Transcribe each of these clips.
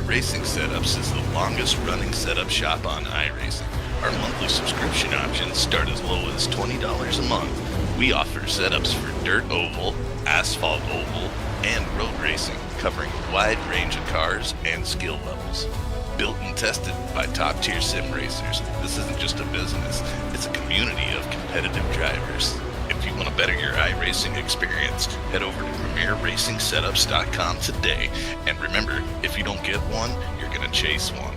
Racing Setups is the longest running setup shop on iRacing. Our monthly subscription options start as low as $20 a month. We offer setups for dirt oval, asphalt oval, and road racing, covering a wide range of cars and skill levels. Built and tested by top-tier sim racers, this isn't just a business, it's a community of competitive drivers. If you want to better your iRacing experience, head over to PremierRacingSetups.com today. And remember, if you don't get one, you're going to chase one.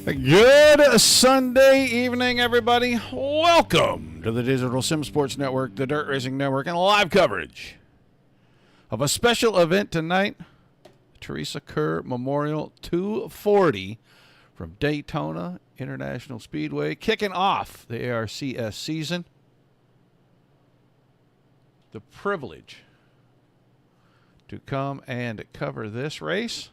Good Sunday evening, everybody. Welcome to the Digital Sim Sports Network, the Dirt Racing Network, and live coverage of a special event tonight, Theresa Kerr Memorial 240 from Daytona International Speedway, kicking off the ARCS season. The privilege to come and cover this race,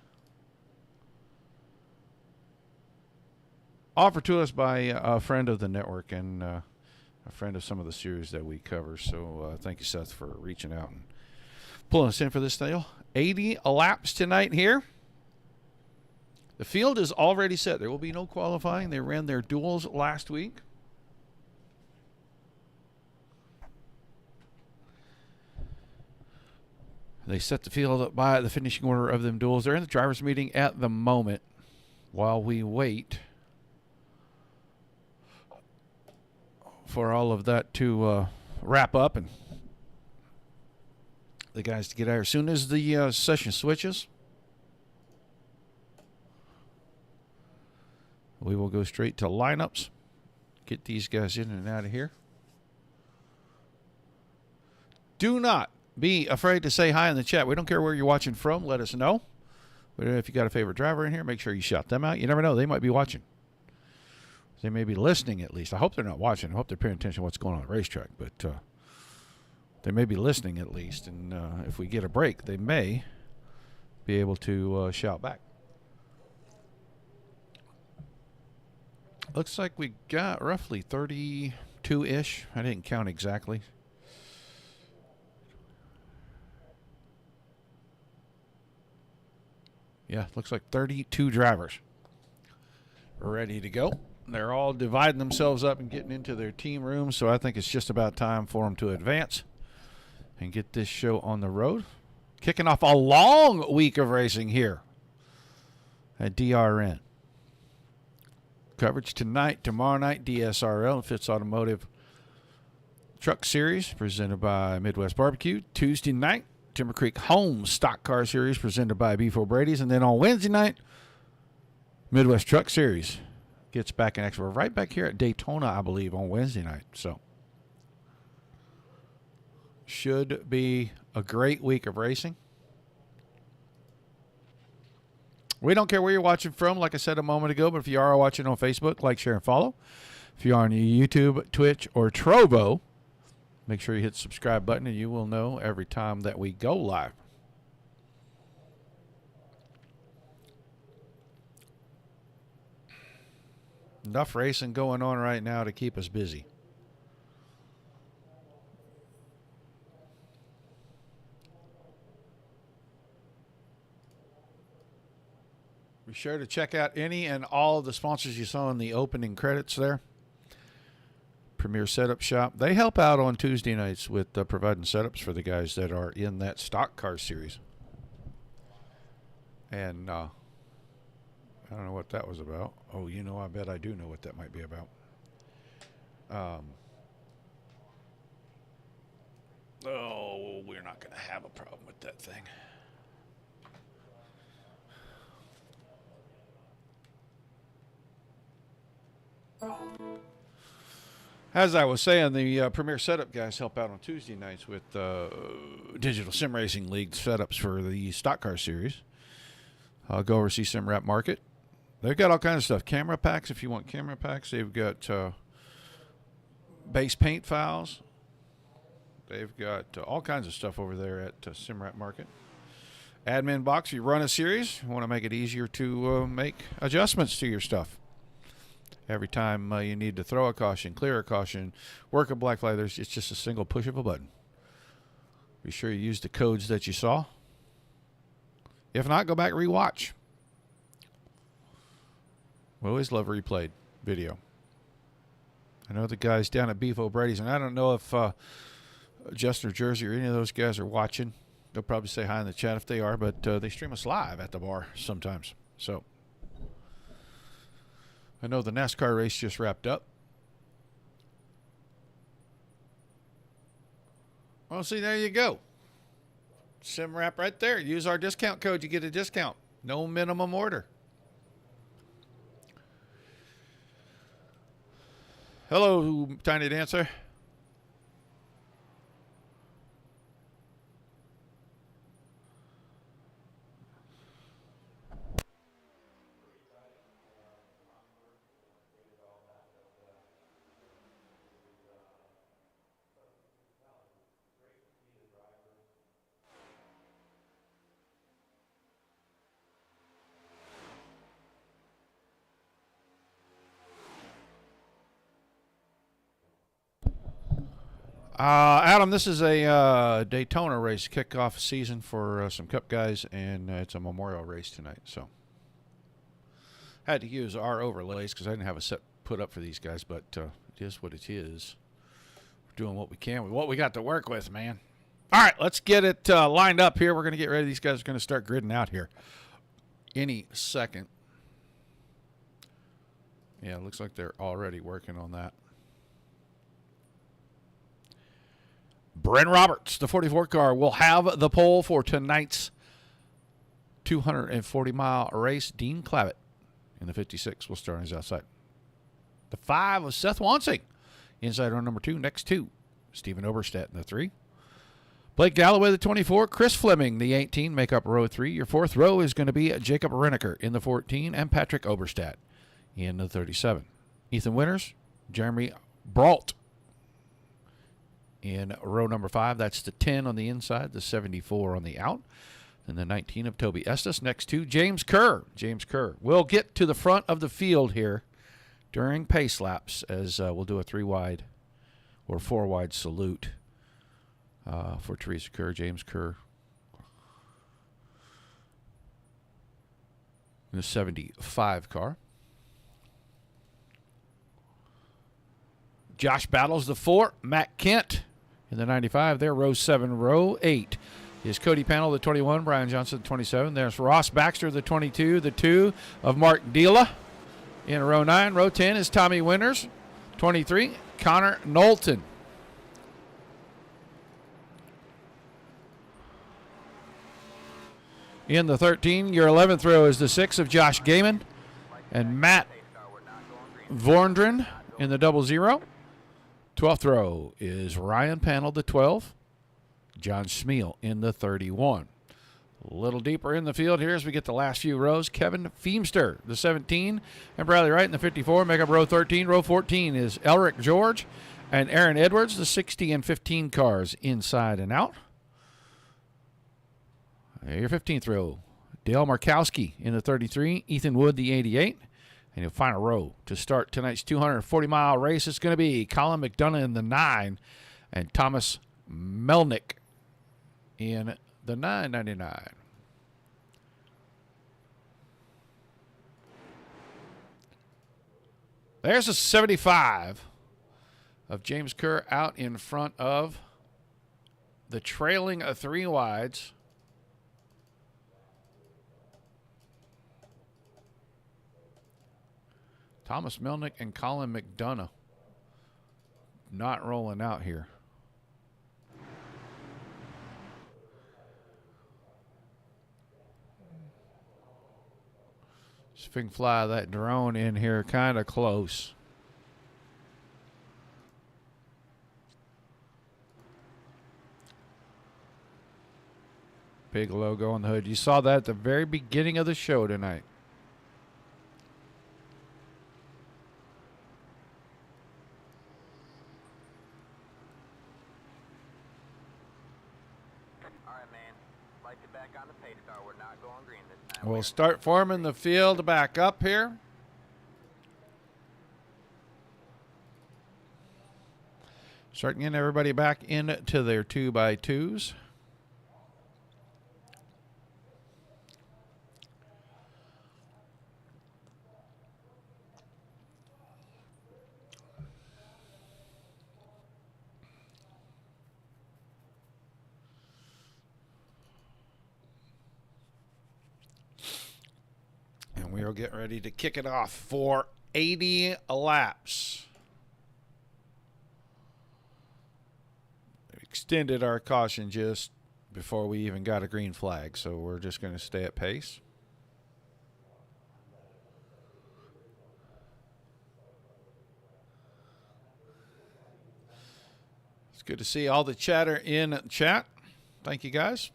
offered to us by a friend of the network and a friend of some of the series that we cover. So thank you, Seth, for reaching out and pulling us in for this deal. 80 laps tonight here. The field is already set. There will be no qualifying. They ran their duels last week. They set the field up by the finishing order of them duels. They're in the driver's meeting at the moment while we wait for all of that to wrap up and the guys to get out here. As soon as the session switches, we will go straight to lineups. Get these guys in and out of here. Do not be afraid to say hi in the chat. We don't care where you're watching from. Let us know. But if you got a favorite driver in here, make sure you shout them out. You never know. They might be watching. They may be listening at least. I hope they're not watching. I hope they're paying attention to what's going on at the racetrack. But they may be listening at least. And if we get a break, they may be able to shout back. Looks like we got roughly 32-ish. I didn't count exactly. Yeah, looks like 32 drivers ready to go. They're all dividing themselves up and getting into their team rooms, so I think it's just about time for them to advance and get this show on the road. Kicking off a long week of racing here at DRN. Coverage tonight, tomorrow night, DSRL and Fitz Automotive Truck Series presented by Midwest Barbecue. Tuesday night, Timber Creek Home Stock Car Series presented by Beef O'Brady's. And then on Wednesday night, Midwest Truck Series gets back in action. We're right back here at Daytona, I believe, on Wednesday night. So, should be a great week of racing. We don't care where you're watching from, like I said a moment ago, but if you are watching on Facebook, like, share, and follow. If you are on YouTube, Twitch, or Trovo, make sure you hit the subscribe button and you will know every time that we go live. Enough racing going on right now to keep us busy. Be sure to check out any and all of the sponsors you saw in the opening credits there. Premier Setup Shop. They help out on Tuesday nights with providing setups for the guys that are in that stock car series. And I don't know what that was about. Oh, you know, I bet I do know what that might be about. Oh, we're not going to have a problem with that thing. As I was saying, the Premier Setup guys help out on Tuesday nights with Digital Sim Racing League setups for the stock car series. Go over see Sim Wrap Market. They've got all kinds of stuff. Camera packs if you want camera packs. They've got base paint files. They've got all kinds of stuff over there at Sim Wrap Market. Admin box. If you run a series, you want to make it easier to make adjustments to your stuff. Every time you need to throw a caution, clear a caution, work a black flag, it's just a single push of a button. Be sure you use the codes that you saw. If not, go back and rewatch. We always love replayed video. I know the guys down at Beef O'Brady's, and I don't know if Justin or Jersey or any of those guys are watching. They'll probably say hi in the chat if they are, but they stream us live at the bar sometimes. So I know the NASCAR race just wrapped up. Well, see, there you go. Sim Wrap right there. Use our discount code. You get a discount. No minimum order. Hello, Tiny Dancer. Adam, this is a Daytona race kickoff season for some Cup guys, and it's a memorial race tonight. So had to use our overlays because I didn't have a set put up for these guys, but it is what it is. We're doing what we can with what we got to work with, man. All right, let's get it lined up here. We're going to get ready. These guys are going to start gridding out here any second. Yeah, it looks like they're already working on that. Bryn Roberts, the 44 car, will have the pole for tonight's 240-mile race. Dean Clavitt in the 56 will start on his outside. The 5 was Seth Wansing, inside row number 2. Next 2, Stephen Oberstadt in the 3. Blake Galloway, the 24. Chris Fleming, the 18, make up row 3. Your 4th row is going to be Jacob Reneker in the 14 and Patrick Oberstadt in the 37. Ethan Winters, Jeremy Brault in row number 5. That's the 10 on the inside, the 74 on the out. And the 19 of Toby Estes. Next to James Kerr. James Kerr will get to the front of the field here during pace laps as we'll do a 3-wide or 4-wide salute for Theresa Kerr, James Kerr. In the 75 car. Josh Battles, the 4. Matt Kent in the 95. There, row 7, row 8. Is Cody Panel, the 21. Brian Johnson, the 27. There's Ross Baxter, the 22. The 2 of Mark Dela in row 9. Row 10 is Tommy Winters, 23. Connor Knowlton. In the 13, your 11th row is the 6 of Josh Gaiman and Matt Vorndren in the 00. 12th row is Ryan Panel, the 12. John Schmiel in the 31. A little deeper in the field here as we get the last few rows. Kevin Feemster, the 17, and Bradley Wright in the 54. Make up row 13. Row 14 is Elric George and Aaron Edwards, the 60 and 15 cars inside and out. Your 15th row, Dale Markowski in the 33. Ethan Wood, the 88. And your final row to start tonight's 240-mile race is going to be Colin McDonough in the 9 and Thomas Melnick in the 999. There's a 75 of James Kerr out in front of the trailing 3 wides. Thomas Melnick and Colin McDonough not rolling out here. Swing fly that drone in here kind of close. Big logo on the hood. You saw that at the very beginning of the show tonight. We'll start forming the field back up here. Starting getting everybody back into their 2x2s. We are getting ready to kick it off for 80 laps. Extended our caution just before we even got a green flag, so we're just going to stay at pace. It's good to see all the chatter in chat. Thank you, guys.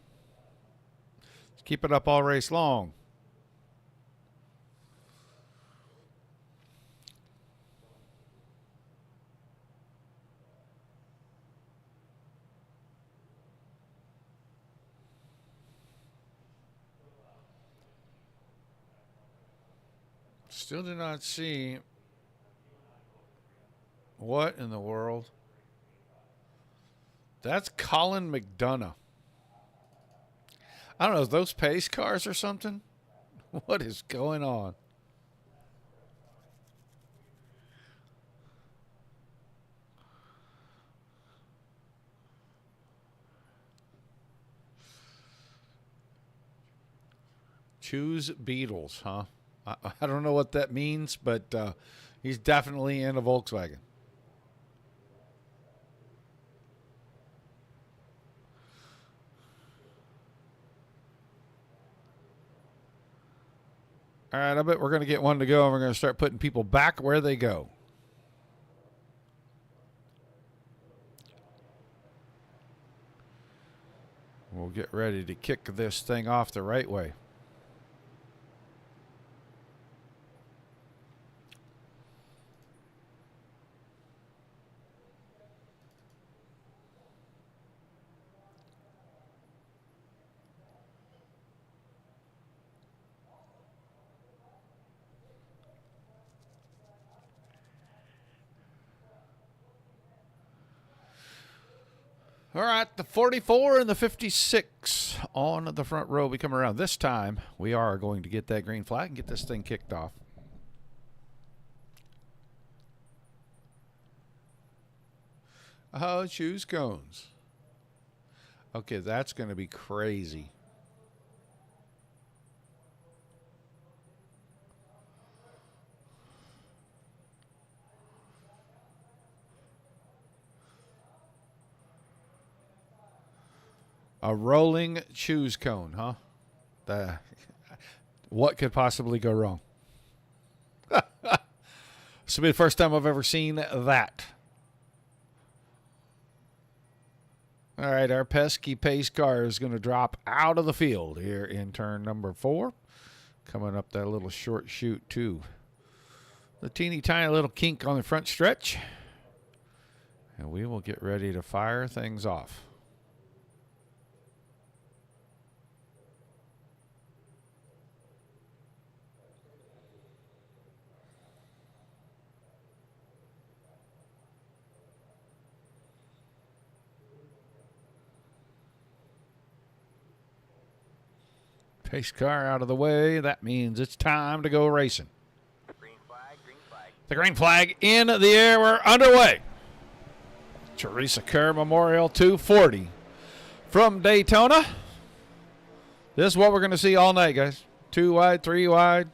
Let's keep it up all race long. Still do not see what in the world. That's Colin McDonough. I don't know, those pace cars or something? What is going on? Choose Beatles, huh? I don't know what that means, but he's definitely in a Volkswagen. All right, I bet we're going to get one to go, and we're going to start putting people back where they go. We'll get ready to kick this thing off the right way. All right, the 44 and the 56 on the front row. We come around. This time, we are going to get that green flag and get this thing kicked off. Oh, choose cones. Okay, that's going to be crazy. A rolling choose cone, huh? What could possibly go wrong? This will be the first time I've ever seen that. All right, our pesky pace car is going to drop out of the field here in turn number 4. Coming up that little short chute, too. The teeny tiny little kink on the front stretch. And we will get ready to fire things off. Pace car out of the way. That means it's time to go racing. Green flag, green flag. The green flag in the air. We're underway. Theresa Kerr Memorial 240 from Daytona. This is what we're going to see all night, guys. 2 wide, 3 wide.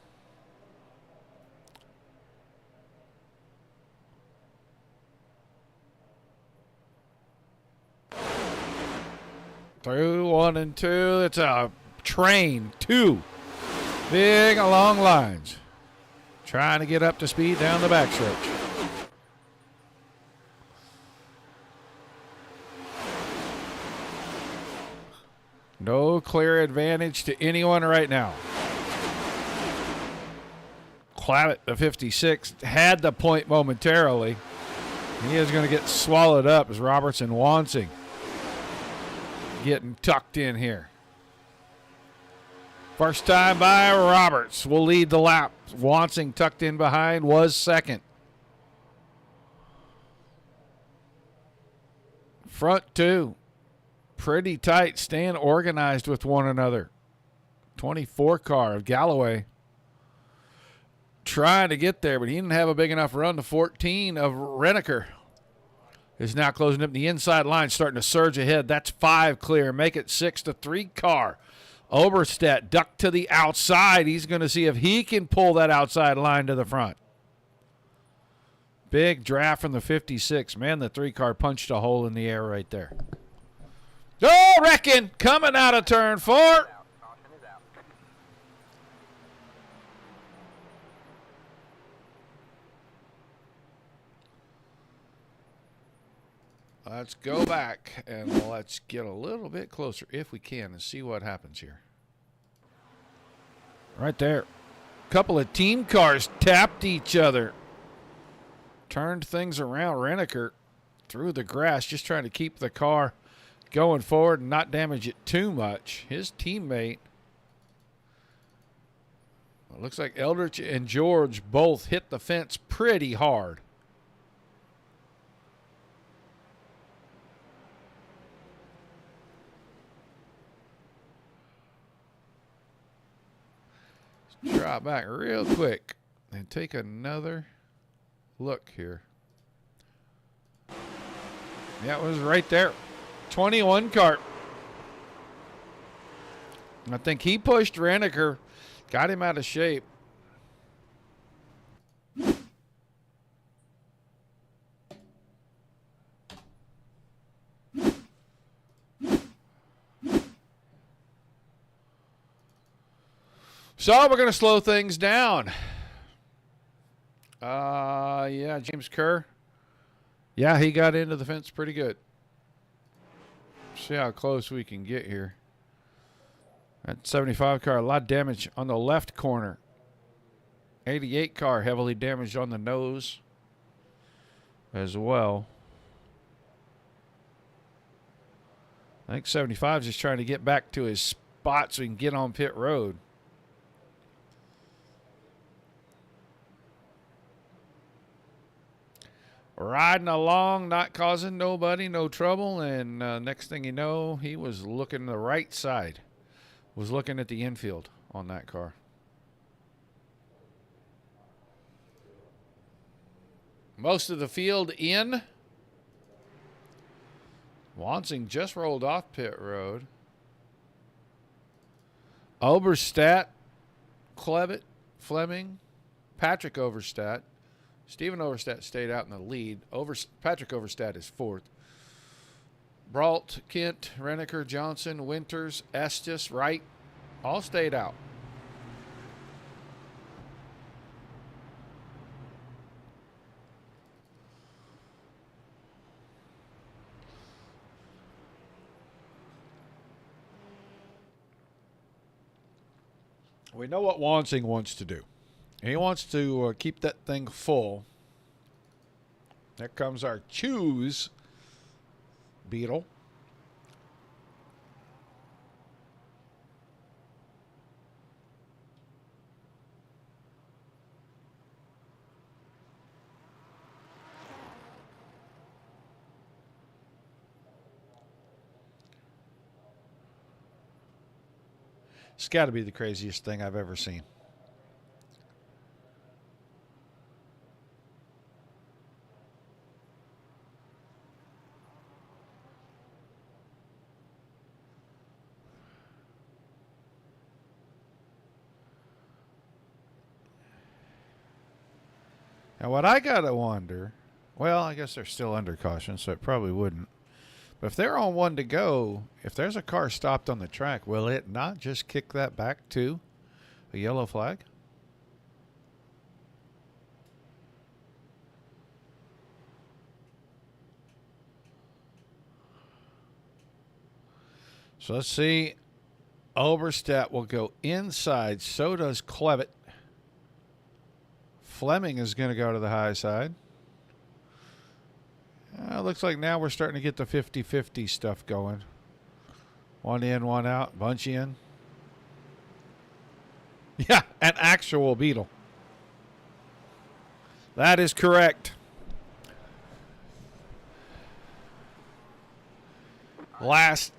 Through 1 and 2. It's a train. 2 big long lines. Trying to get up to speed down the backstretch. No clear advantage to anyone right now. Clavitt, the 56, had the point momentarily. He is going to get swallowed up as Robertson Wansing getting tucked in here. First time by Roberts will lead the lap. Wansing tucked in behind was second. Front 2. Pretty tight, staying organized with one another. 24 car of Galloway trying to get there, but he didn't have a big enough run. The 14 of Reneker is now closing up the inside line, starting to surge ahead. That's 5 clear. Make it 6 to 3 car. Oberstedt ducked to the outside. He's going to see if he can pull that outside line to the front. Big draft from the 56. Man, the 3 car punched a hole in the air right there. Oh, Reckon coming out of turn 4. Caution is out. Let's go back and let's get a little bit closer if we can and see what happens here. Right there. A couple of team cars tapped each other. Turned things around. Reneker through the grass, just trying to keep the car going forward and not damage it too much. His teammate, it looks like Eldridge and George both hit the fence pretty hard. Let's drop back real quick and take another look here. Yeah, it was right there. 21 car. I think he pushed Reneker, got him out of shape. So we're going to slow things down. Yeah, James Kerr. Yeah, he got into the fence pretty good. See how close we can get here. That 75 car, a lot of damage on the left corner. 88 car, heavily damaged on the nose as well. I think 75 is just trying to get back to his spot so he can get on pit road. Riding along, not causing nobody no trouble, and next thing you know, he was looking the right side. Was looking at the infield on that car. Most of the field in. Wansing just rolled off pit road. Oberstadt, Klevitt, Fleming, Patrick Overstadt. Stephen Overstadt stayed out in the lead. Patrick Overstadt is fourth. Brault, Kent, Renneker, Johnson, Winters, Estes, Wright, all stayed out. We know what Wansing wants to do. He wants to keep that thing full. There comes our choose Beetle. It's got to be the craziest thing I've ever seen. Now, what I got to wonder, well, I guess they're still under caution, so it probably wouldn't. But if they're on one to go, if there's a car stopped on the track, will it not just kick that back to a yellow flag? So let's see. Oberstadt will go inside. So does Klevitt. Fleming is going to go to the high side. Looks like now we're starting to get the 50-50 stuff going. One in, one out. Bunch in. Yeah, an actual Beetle. That is correct. Last.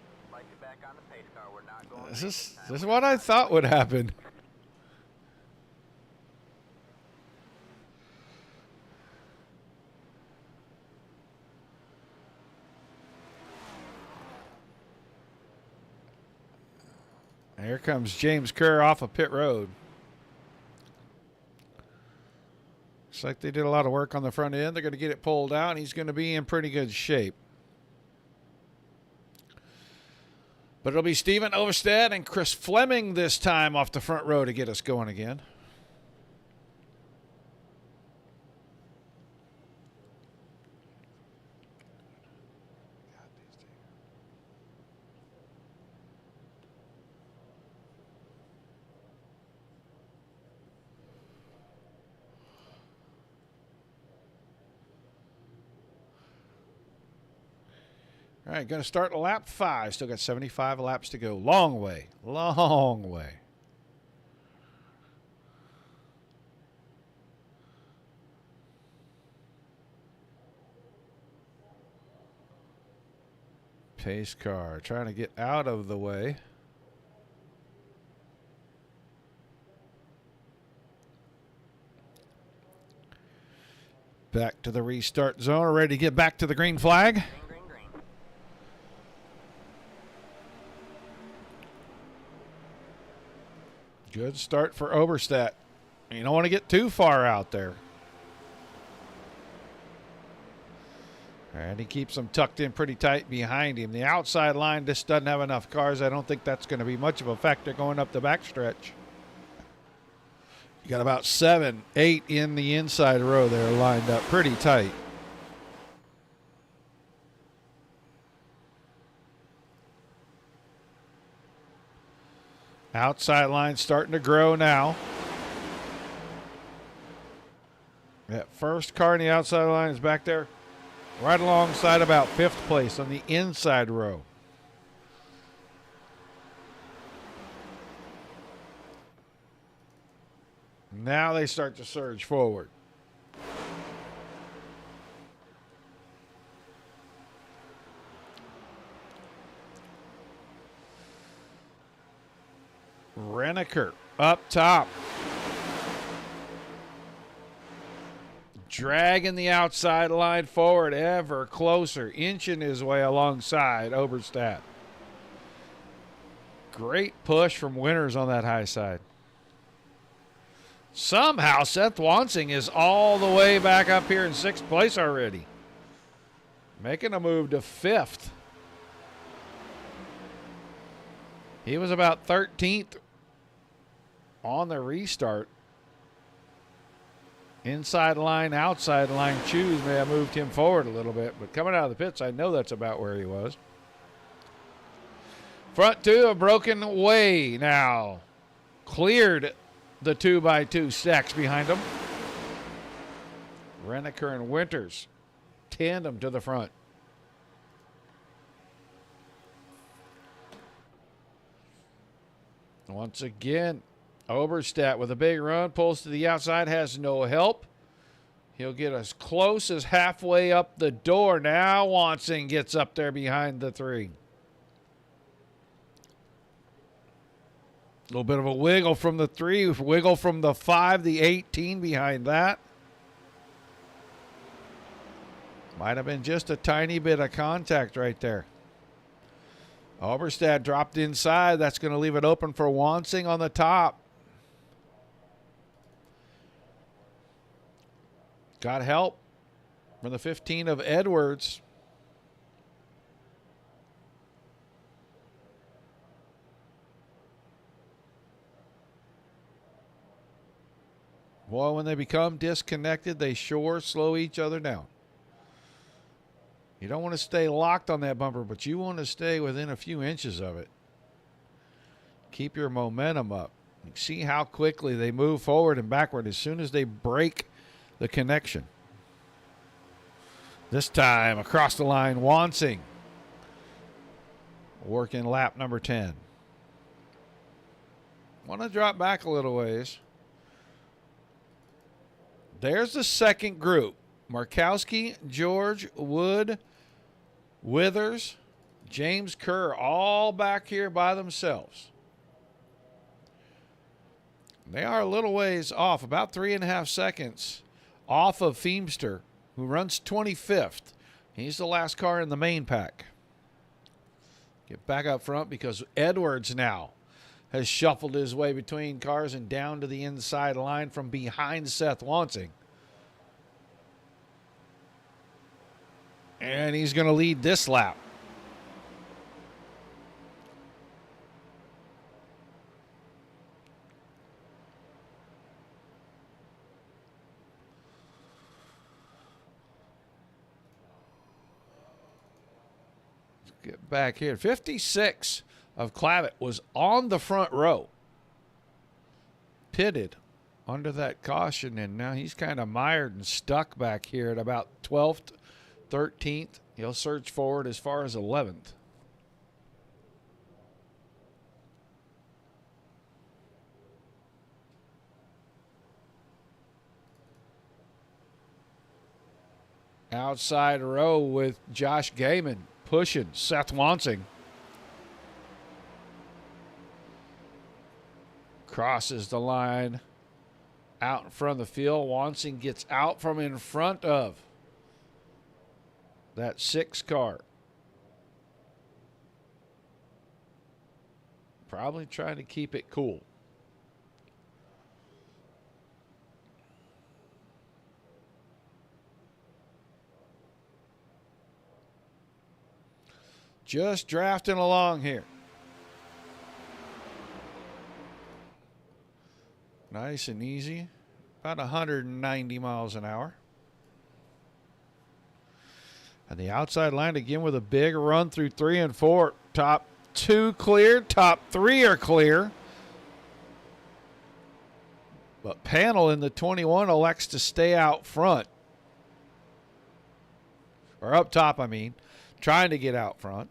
This is what I thought would happen. Here comes James Kerr off of pit road. Looks like they did a lot of work on the front end. They're going to get it pulled out, and he's going to be in pretty good shape. But it'll be Stephen Overstadt and Chris Fleming this time off the front row to get us going again. All right, going to start lap 5. Still got 75 laps to go. Long way. Long way. Pace car trying to get out of the way. Back to the restart zone. Ready to get back to the green flag. Good start for Oberstadt. You don't want to get too far out there. And he keeps them tucked in pretty tight behind him. The outside line just doesn't have enough cars. I don't think that's going to be much of a factor going up the backstretch. You got about 7, 8 in the inside row there lined up pretty tight. Outside line starting to grow now. That first car in the outside line is back there right alongside about 5th place on the inside row. Now they start to surge forward. Reneker up top. Dragging the outside line forward ever closer, inching his way alongside Oberstadt. Great push from Winters on that high side. Somehow Seth Wansing is all the way back up here in 6th place already. Making a move to 5th. He was about 13th on the restart. Inside line, outside line choose may have moved him forward a little bit, but coming out of the pits, I know that's about where he was. Front two have broken away now. Cleared the 2x2 stacks behind them. Reneker and Winters tandem to the front. Once again, Oberstadt with a big run, pulls to the outside, has no help. He'll get as close as halfway up the door. Now Wansing gets up there behind the 3. A little bit of a wiggle from the 3, wiggle from the 5, the 18 behind that. Might have been just a tiny bit of contact right there. Oberstadt dropped inside. That's going to leave it open for Wansing on the top. Got help from the 15 of Edwards. Boy, when they become disconnected, they sure slow each other down. You don't want to stay locked on that bumper, but you want to stay within a few inches of it. Keep your momentum up. You see how quickly they move forward and backward as soon as they break the connection. This time across the line, Wansing working lap number 10. Want to drop back a little ways. There's the second group. Markowski, George, Wood, Withers, James Kerr, all back here by themselves. They are a little ways off, about 3.5 seconds off of Feemster, who runs 25th. He's the last car in the main pack. Get back up front because Edwards now has shuffled his way between cars and down to the inside line from behind Seth Wansing. And he's going to lead this lap. Get back here. 56 of Clavitt was on the front row. Pitted under that caution, and now he's kind of mired and stuck back here at about 12th, 13th. He'll surge forward as far as 11th. Outside row with Josh Gaiman pushing Seth Wansing. Crosses the line out in front of the field. Wansing gets out from in front of that 6 car. Probably trying to keep it cool. Just drafting along here. Nice and easy. About 190 miles an hour. And the outside line again with a big run through 3 and 4. Top 2 clear. Top 3 are clear. But Panel in the 21 elects to stay out front. Or up top, I mean. Trying to get out front.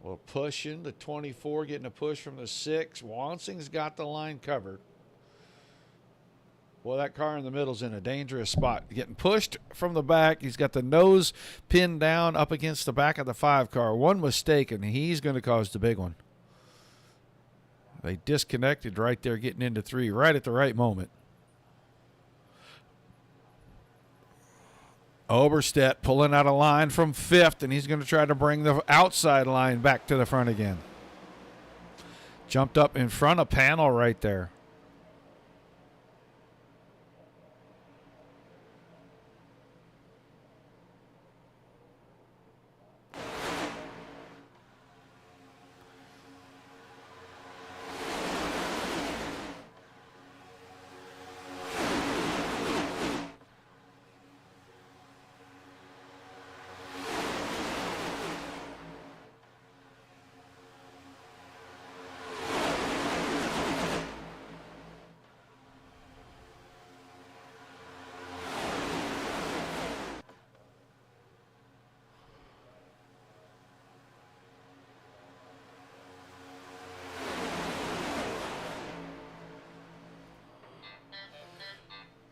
Well, pushing the 24, getting a push from the 6. Wansing's got the line covered. Well, that car in the middle's in a dangerous spot. Getting pushed from the back. He's got the nose pinned down up against the back of the 5 car. One mistake, and he's going to cause the big one. They disconnected right there, getting into 3 right at the right moment. Oberstedt pulling out a line from 5th, and he's going to try to bring the outside line back to the front again. Jumped up in front of Panel right there.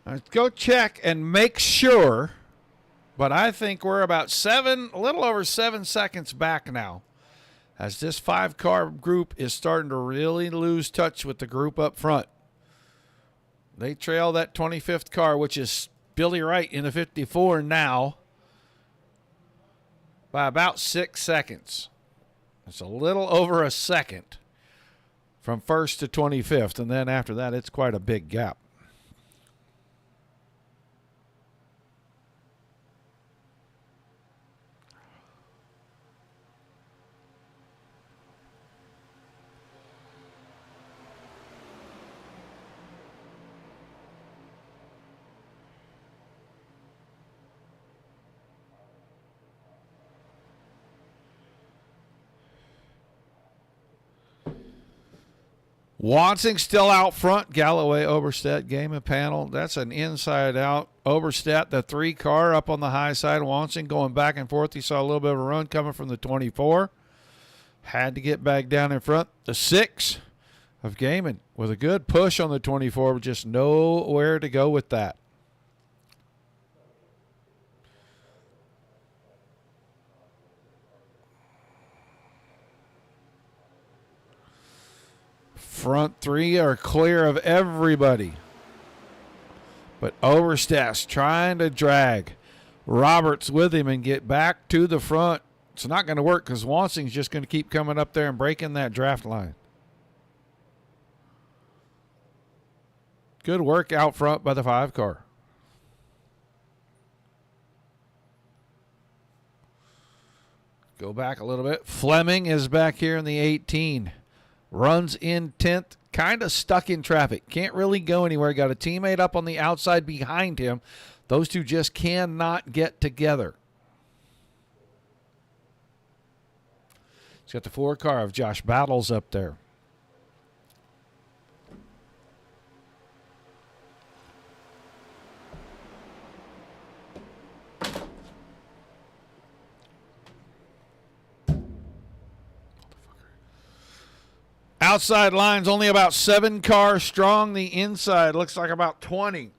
Let's go check and make sure, but I think we're about a little over 7 seconds back now, as this 5-car group is starting to really lose touch with the group up front. They trail that 25th car, which is Billy Wright in the 54 now, by about 6 seconds. It's a little over a second from 1st to 25th, and then after that, it's quite a big gap. Wansing still out front. Galloway, Oberstedt, game and Panel. That's an inside out. Oberstedt, the 3-car up on the high side. Wansing going back and forth. He saw a little bit of a run coming from the 24. Had to get back down in front. The 6 of Gaiman with a good push on the 24, but just nowhere to go with that. Front 3 are clear of everybody. But Oberstedt's trying to drag Roberts with him and get back to the front. It's not going to work because Wansing's just going to keep coming up there and breaking that draft line. Good work out front by the 5-car. Go back a little bit. Fleming is back here in the 18. Runs in 10th, kind of stuck in traffic. Can't really go anywhere. Got a teammate up on the outside behind him. Those two just cannot get together. He's got the 4-car of Josh Battles up there. Outside line's only about 7 cars strong. The inside looks like about 20.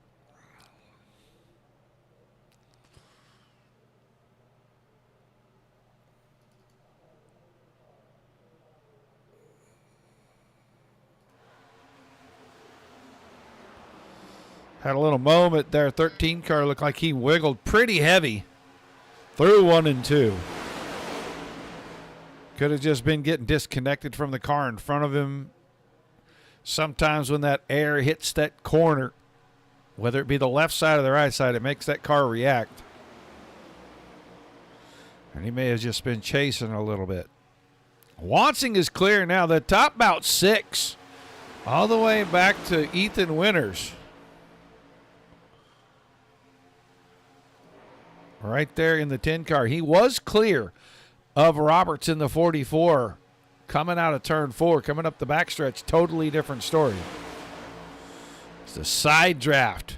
Had a little moment there. 13 car looked like he wiggled pretty heavy through 1 and 2. Could have just been getting disconnected from the car in front of him. Sometimes when that air hits that corner, whether it be the left side or the right side, it makes that car react. And he may have just been chasing a little bit. Wansing is clear now. The top about 6. All the way back to Ethan Winters. Right there in the 10 car. He was clear of Roberts in the 44. Coming out of turn 4, coming up the backstretch. Totally different story. It's a side draft.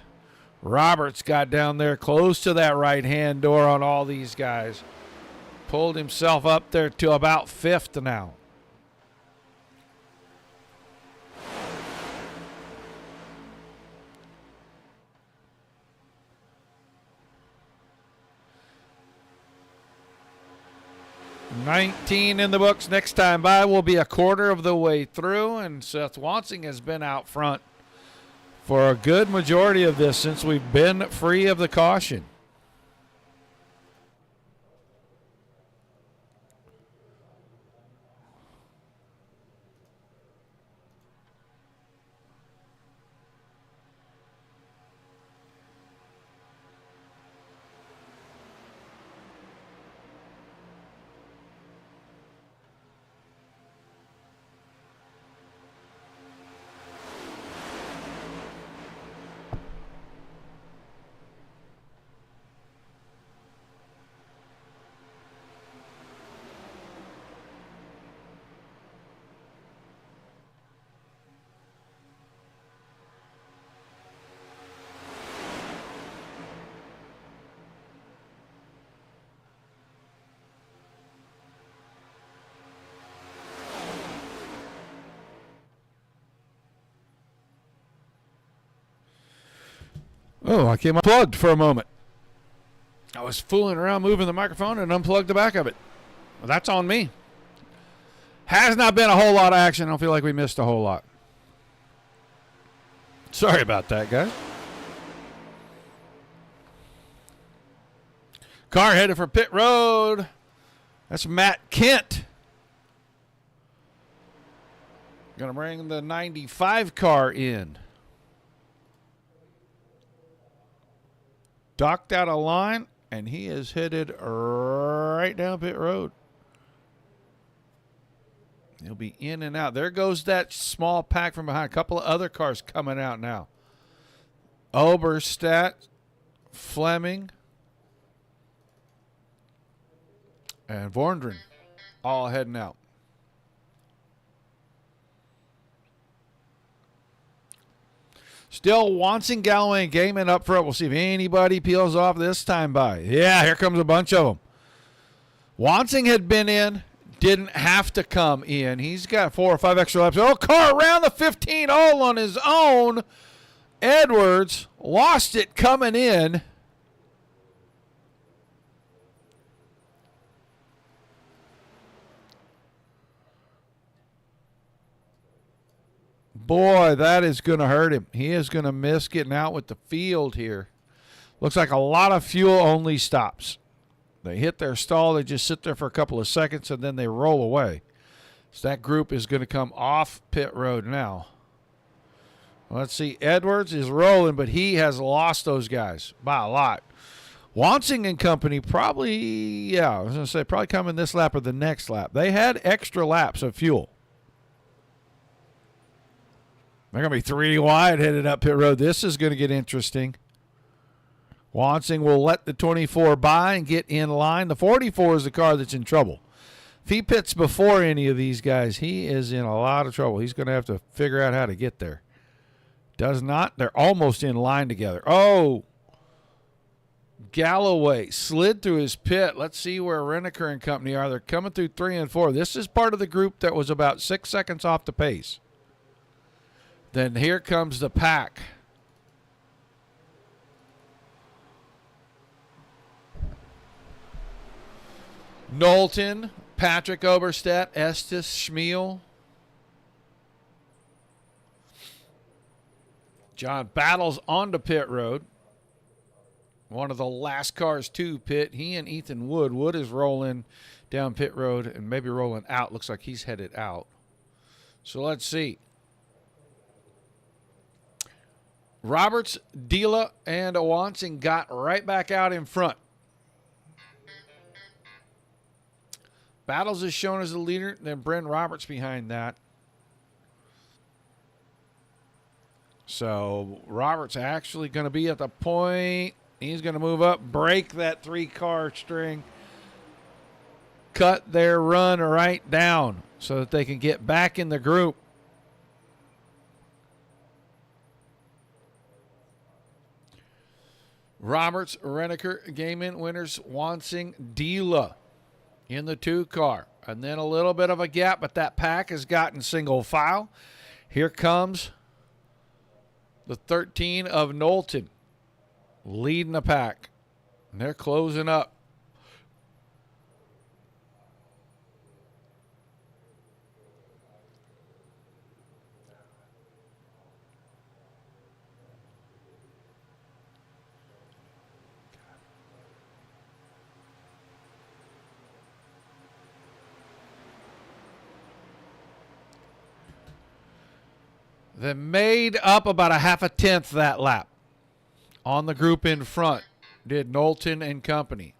Roberts got down there close to that right-hand door on all these guys. Pulled himself up there to about 5th now. $19 in the books. Next time by will be a quarter of the way through, and Seth Wansing has been out front for a good majority of this since we've been free of the caution. Oh, I came unplugged for a moment. I was fooling around moving the microphone and unplugged the back of it. Well, that's on me. Has not been a whole lot of action. I don't feel like we missed a whole lot. Sorry about that, guys. Car headed for pit road. That's Matt Kent. Going to bring the 95 car in. Docked out of line, and he is headed right down pit road. He'll be in and out. There goes that small pack from behind. A couple of other cars coming out now. Oberstadt, Fleming, and Vorndren all heading out. Still Wansing, Galloway, and Gaiman up front. We'll see if anybody peels off this time by. Yeah, here comes a bunch of them. Wansing had been in, didn't have to come in. He's got 4 or 5 extra laps. Oh, car around the 15 all on his own. Edwards lost it coming in. Boy, that is going to hurt him. He is going to miss getting out with the field here. Looks like a lot of fuel-only stops. They hit their stall. They just sit there for a couple of seconds, and then they roll away. So that group is going to come off pit road now. Let's see. Edwards is rolling, but he has lost those guys by a lot. Wansing and company probably, yeah, I was going to say probably coming this lap or the next lap. They had extra laps of fuel. They're going to be 3 wide headed up pit road. This is going to get interesting. Wansing will let the 24 by and get in line. The 44 is the car that's in trouble. If he pits before any of these guys, he is in a lot of trouble. He's going to have to figure out how to get there. Does not. They're almost in line together. Oh, Galloway slid through his pit. Let's see where Reneker and company are. They're coming through 3 and 4. This is part of the group that was about 6 seconds off the pace. Then here comes the pack. Knowlton, Patrick Oberstadt, Estes, Schmiel. John battles onto pit road. One of the last cars to pit. He and Ethan Wood. Wood is rolling down pit road and maybe rolling out. Looks like he's headed out. So let's see. Roberts, Dila, and Wansing got right back out in front. Battles is shown as the leader, then Bryn Roberts behind that. So Roberts actually going to be at the point. He's going to move up, break that 3-car string, cut their run right down so that they can get back in the group. Roberts, Reneker, Gaiman, Winters, Wansing, Dila in the 2-car. And then a little bit of a gap, but that pack has gotten single file. Here comes the 13 of Knowlton leading the pack. And they're closing up. They made up about a half a tenth that lap. On the group in front did Knowlton and company.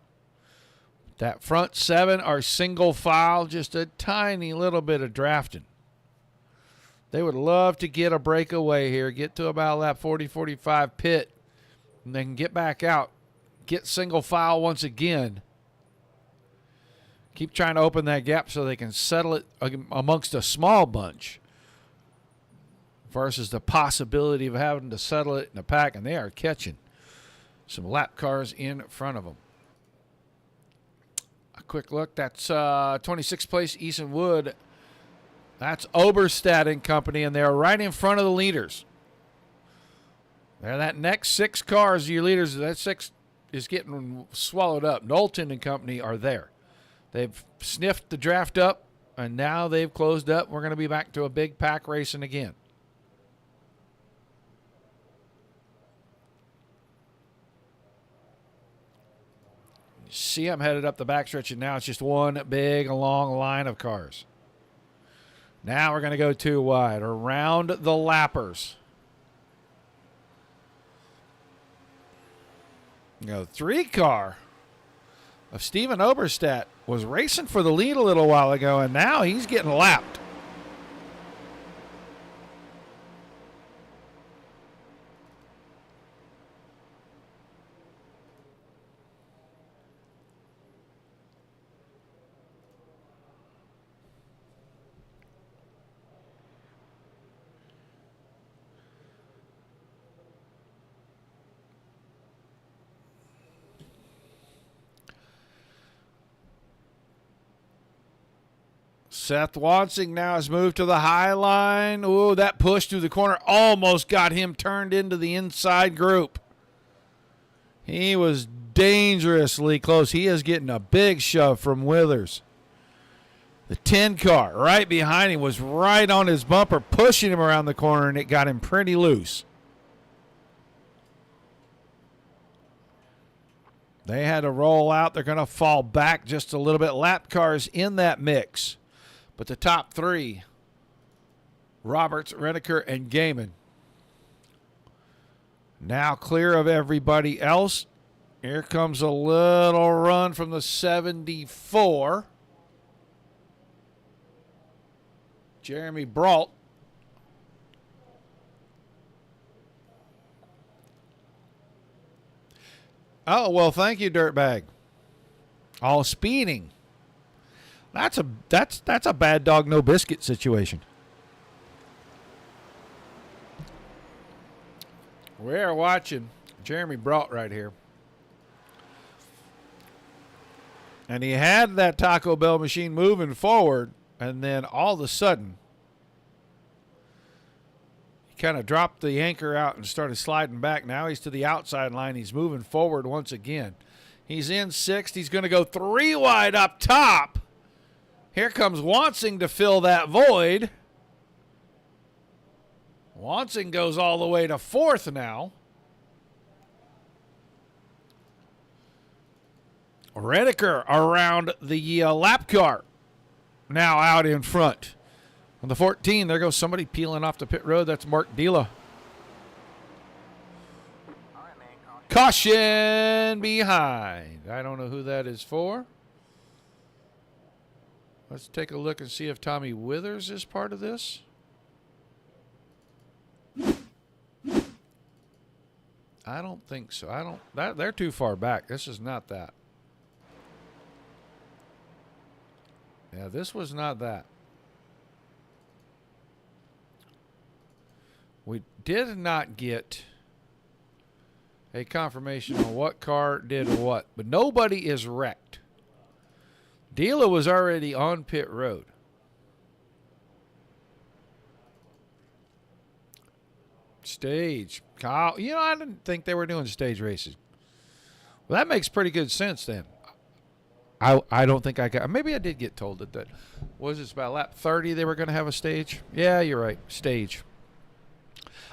That front 7 are single file, just a tiny little bit of drafting. They would love to get a breakaway here, get to about lap 40, 45 pit, and then get back out, get single file once again. Keep trying to open that gap so they can settle it amongst a small bunch versus the possibility of having to settle it in a pack, and they are catching some lap cars in front of them. A quick look, that's 26th place, Eason Wood. That's Oberstadt and company, and they're right in front of the leaders. They're that next 6 cars, your leaders, that 6 is getting swallowed up. Knowlton and company are there. They've sniffed the draft up, and now they've closed up. We're going to be back to a big pack racing again. See them headed up the backstretch, and now it's just one big long line of cars. Now we're going to go 2 wide around the lappers. 3-car of Steven Oberstadt was racing for the lead a little while ago, and now he's getting lapped. Seth Wansing now has moved to the high line. Ooh, that push through the corner almost got him turned into the inside group. He was dangerously close. He is getting a big shove from Withers. The 10-car right behind him was right on his bumper, pushing him around the corner, and it got him pretty loose. They had to roll out. They're going to fall back just a little bit. Lap cars in that mix. But the top 3, Roberts, Reneker, and Gaiman, now clear of everybody else. Here comes a little run from the 74. Jeremy Brault. Oh, well, thank you, Dirtbag. All speeding. That's a bad dog, no biscuit situation. We're watching Jeremy Brault right here. And he had that Taco Bell machine moving forward, and then all of a sudden, he kind of dropped the anchor out and started sliding back. Now he's to the outside line. He's moving forward once again. He's in 6th. He's going to go 3 wide up top. Here comes Wansing to fill that void. Wansing goes all the way to 4th now. Reneker around the lap car. Now out in front. On the 14, there goes somebody peeling off the pit road. That's Mark Dila. Caution behind. I don't know who that is for. Let's take a look and see if Tommy Withers is part of this. I don't think so. They're too far back. This is not that. Yeah, this was not that. We did not get a confirmation on what car did what, but nobody is wrecked. Dealer was already on pit road. Stage. Kyle, I didn't think they were doing stage races. Well, that makes pretty good sense then. I don't think I got. Maybe I did get told that was this about lap 30 they were going to have a stage. Yeah, you're right. Stage.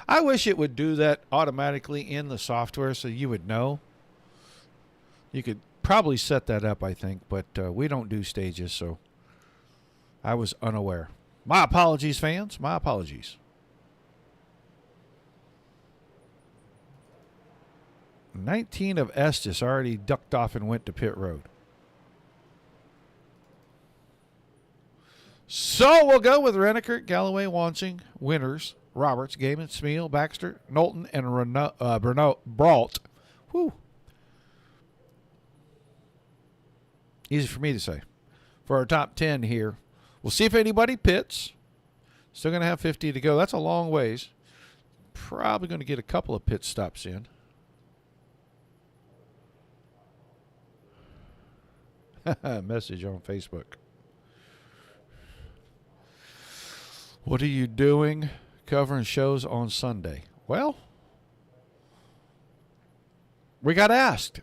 I wish it would do that automatically in the software so you would know. You could probably set that up, I think, but we don't do stages, so I was unaware. My apologies, fans. My apologies. 19 of Estes already ducked off and went to pit road. So we'll go with Renneker, Galloway, Wansing, Winters, Roberts, Gaiman, Smeal, Baxter, Knowlton, and Brault. Whew. Easy for me to say. For our top 10 here. We'll see if anybody pits. Still going to have 50 to go. That's a long ways. Probably going to get a couple of pit stops in. Message on Facebook. What are you doing covering shows on Sunday? Well, we got asked.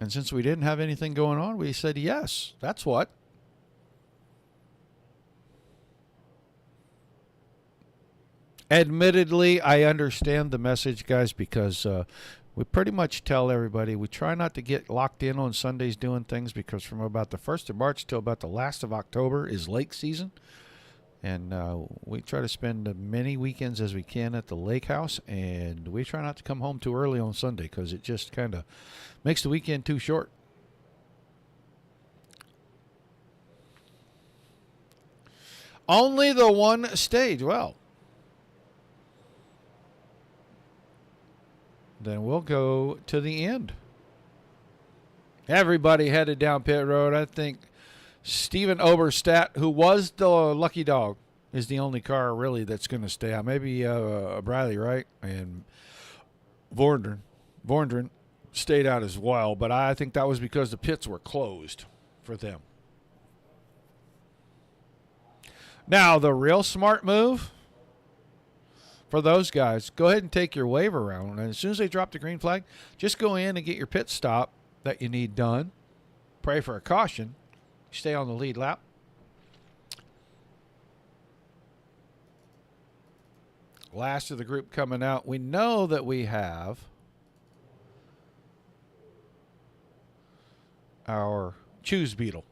And since we didn't have anything going on, we said yes. That's what. Admittedly, I understand the message, guys, because we pretty much tell everybody we try not to get locked in on Sundays doing things because from about the 1st of March till about the last of October is lake season. And we try to spend as many weekends as we can at the lake house. And we try not to come home too early on Sunday because it just kind of makes the weekend too short. Only the one stage. Well, then we'll go to the end. Everybody headed down pit road. I think Steven Oberstadt, who was the lucky dog, is the only car really that's going to stay out. Maybe Briley, right? And Vorndren stayed out as well, but I think that was because the pits were closed for them. Now, the real smart move for those guys, go ahead and take your wave around. And as soon as they drop the green flag, just go in and get your pit stop that you need done. Pray for a caution. Stay on the lead lap. Last of the group coming out. We know that we have our choose beetle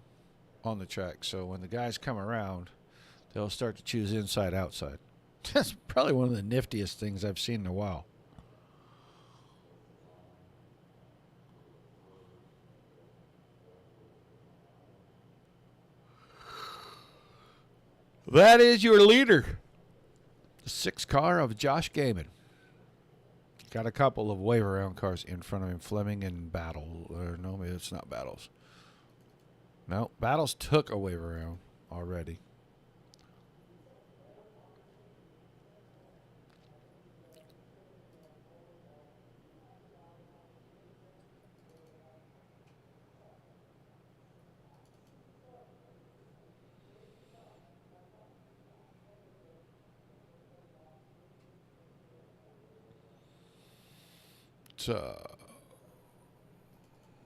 on the track. So when the guys come around, they'll start to choose inside, outside. That's probably one of the niftiest things I've seen in a while. That is your leader. The 6 car of Josh Gaiman. Got a couple of wave around cars in front of him. Fleming and Battle. Or no, maybe it's not Battles. No, Battles took a wave around already.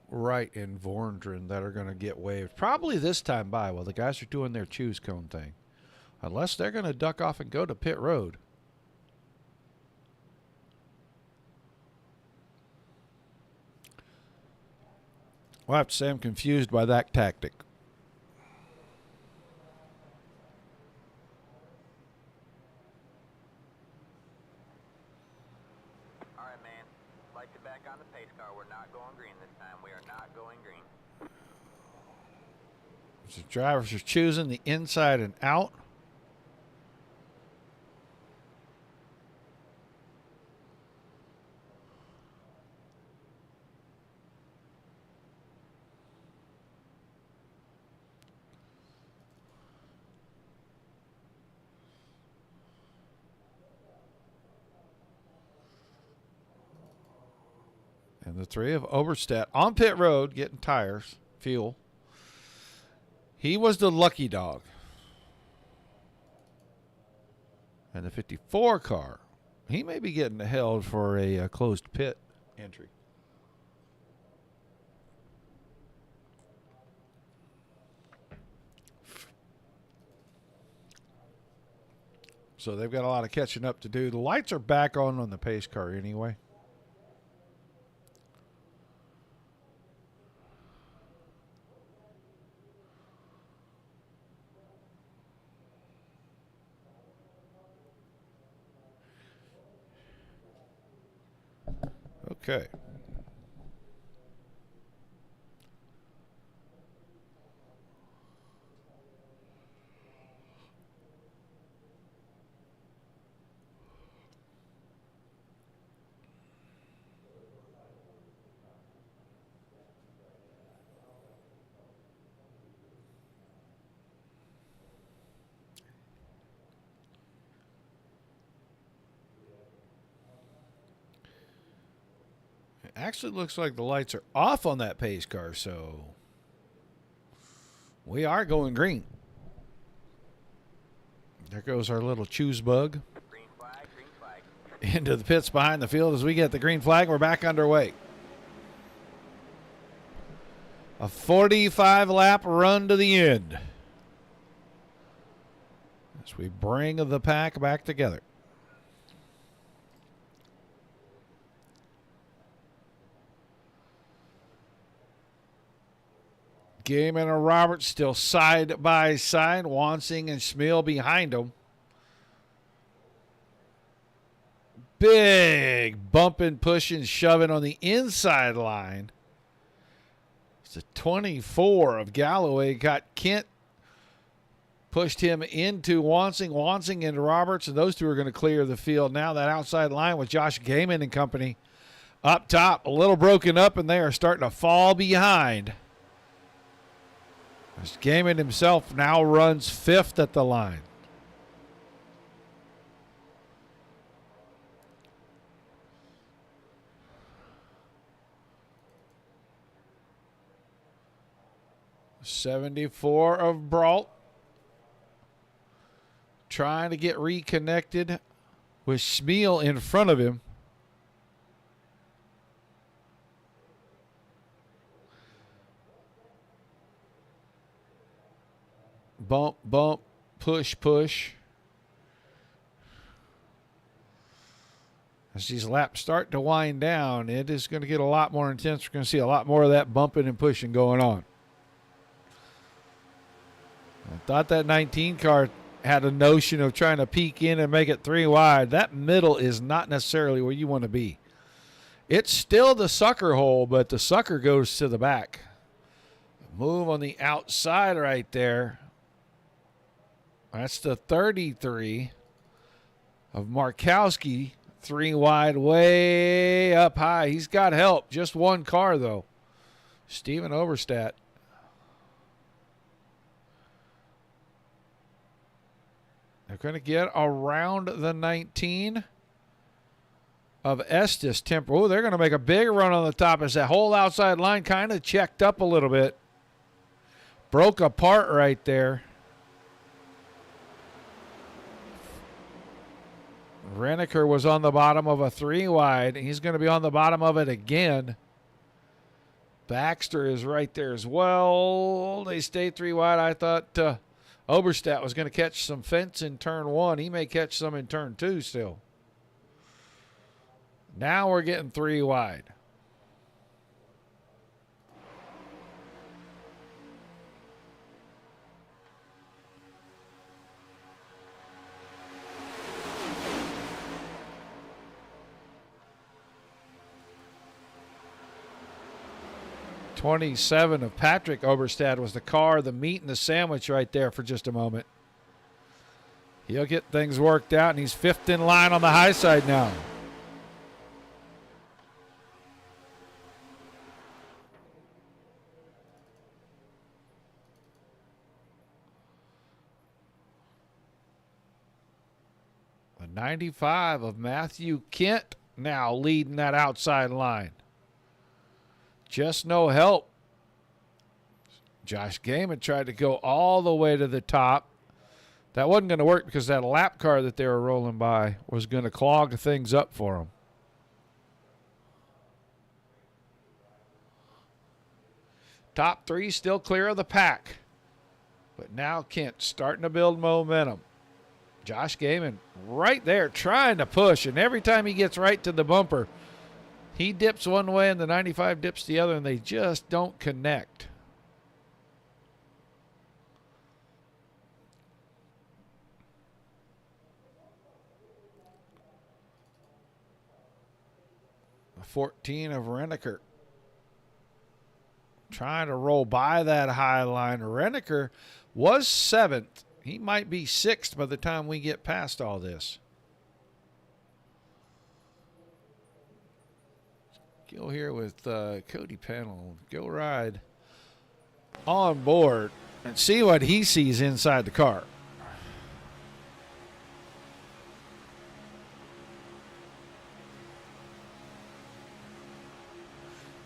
Wright and Vorndren that are going to get waved. Probably this time by while the guys are doing their choose cone thing. Unless they're going to duck off and go to pit road. Well, I have to say I'm confused by that tactic. So drivers are choosing the inside and out. And the three of Oberstadt on pit road getting tires, fuel. He was the lucky dog. And the 54 car, he may be getting held for a closed pit entry. So they've got a lot of catching up to do. The lights are back on the pace car anyway. Okay. Actually looks like the lights are off on that pace car, so we are going green. There goes our little choose bug Green flag, green flag. into the pits behind the field as we get the green flag. We're back underway. A 45-lap run to the end as we bring the pack back together. Gaiman and Roberts still side by side. Wansing and Schmiel behind them. Big bumping, pushing, shoving on the inside line. It's a 24 of Galloway. Got Kent. Pushed him into Wansing. Wansing into Roberts. And those two are going to clear the field now. That outside line with Josh Gaiman and company up top. A little broken up, and they are starting to fall behind. As Gaiman himself now runs fifth at the line. '74 of Brault trying to get reconnected with Schmiel in front of him. Bump, bump, push, push. As these laps start to wind down, it is going to get a lot more intense. We're going to see a lot more of that bumping and pushing going on. I thought that 19 car had a notion of trying to peek in and make it three wide. That middle is not necessarily where you want to be. It's still the sucker hole, but the sucker goes to the back. Move on the outside right there. That's the 33 of Markowski. Three wide, way up high. He's got help. Just one car, though. Steven Oberstadt. They're going to get around the 19 of Estes. Oh, they're going to make a big run on the top as that whole outside line kind of checked up a little bit. Broke apart right there. Renneker was on the bottom of a three wide. He's going to be on the bottom of it again. Baxter is right there as well. They stay three wide. I thought Oberstadt was going to catch some fence in turn one. He may catch some in turn two still. Now we're getting three wide. 27 of Patrick Oberstad was the car, the meat and the sandwich right there for just a moment. He'll get things worked out, and he's fifth in line on the high side now. The 95 of Matthew Kent now leading that outside line. Just no help. Josh Gaiman tried to go all the way to the top. That wasn't going to work because that lap car that they were rolling by was going to clog things up for them. Top three still clear of the pack. But now Kent starting to build momentum. Josh Gaiman right there trying to push, and every time he gets right to the bumper, he dips one way and the 95 dips the other, and they just don't connect. The 14 of Renneker trying to roll by that high line. Renneker was 7th. He might be 6th by the time we get past all this. Go here with Cody Pennell. Go ride on board and see what he sees inside the car.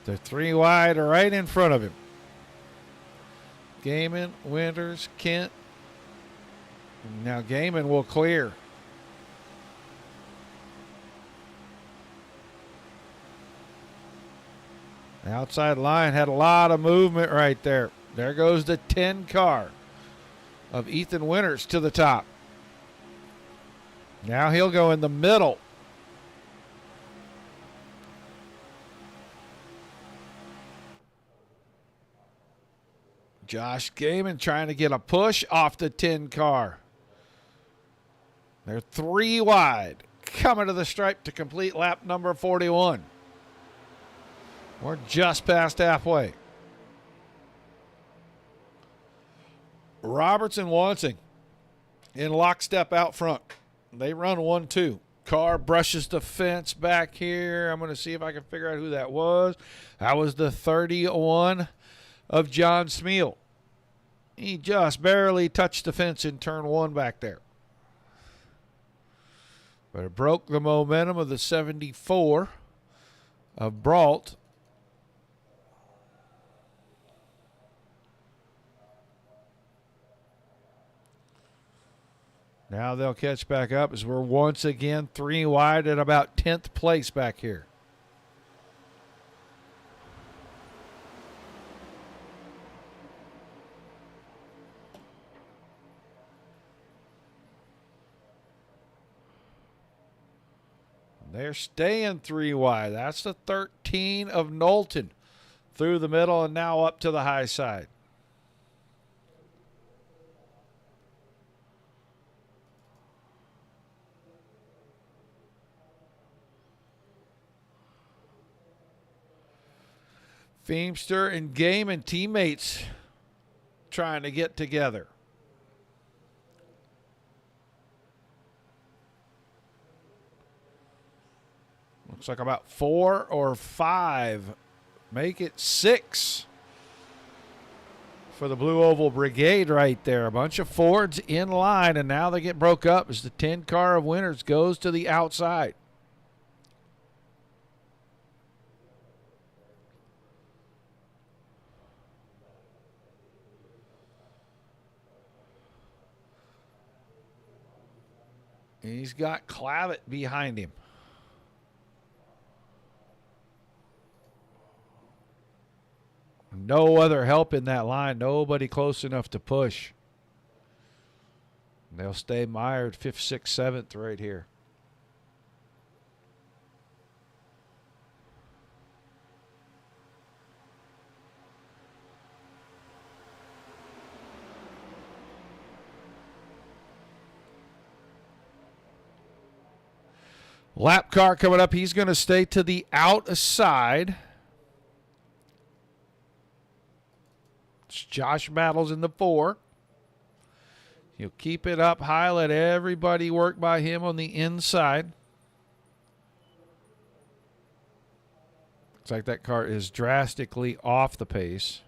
They're 3 wide right in front of him. Gaiman, Winters, Kent. Now Gaiman will clear. The outside line had a lot of movement right there. There goes the 10 car of Ethan Winters to the top. Now he'll go in the middle. Josh Gaiman trying to get a push off the 10 car. They're 3 wide. Coming to the stripe to complete lap number 41. We're just past halfway. Roberts and Wansing in lockstep out front. They run 1-2. Car brushes the fence back here. I'm going to see if I can figure out who that was. That was the 31 of John Smeal. He just barely touched the fence in turn 1 back there. But it broke the momentum of the 74 of Brault. Now they'll catch back up as we're once again 3 wide at about 10th place back here. They're staying 3 wide. That's the 13 of Knowlton through the middle and now up to the high side. Feemster and Gaiman teammates trying to get together. Looks like about 4 or 5. Make it 6 for the Blue Oval Brigade right there. A bunch of Fords in line, and now they get broke up as the 10 car of Winters goes to the outside. He's got Clavitt behind him. No other help in that line. Nobody close enough to push. They'll stay mired 5th, 6th, 7th right here. Lap car coming up. He's going to stay to the outside. spots. Josh battles in the 4. He'll keep it up high, let everybody work by him on the inside. Looks like that car is drastically off the pace.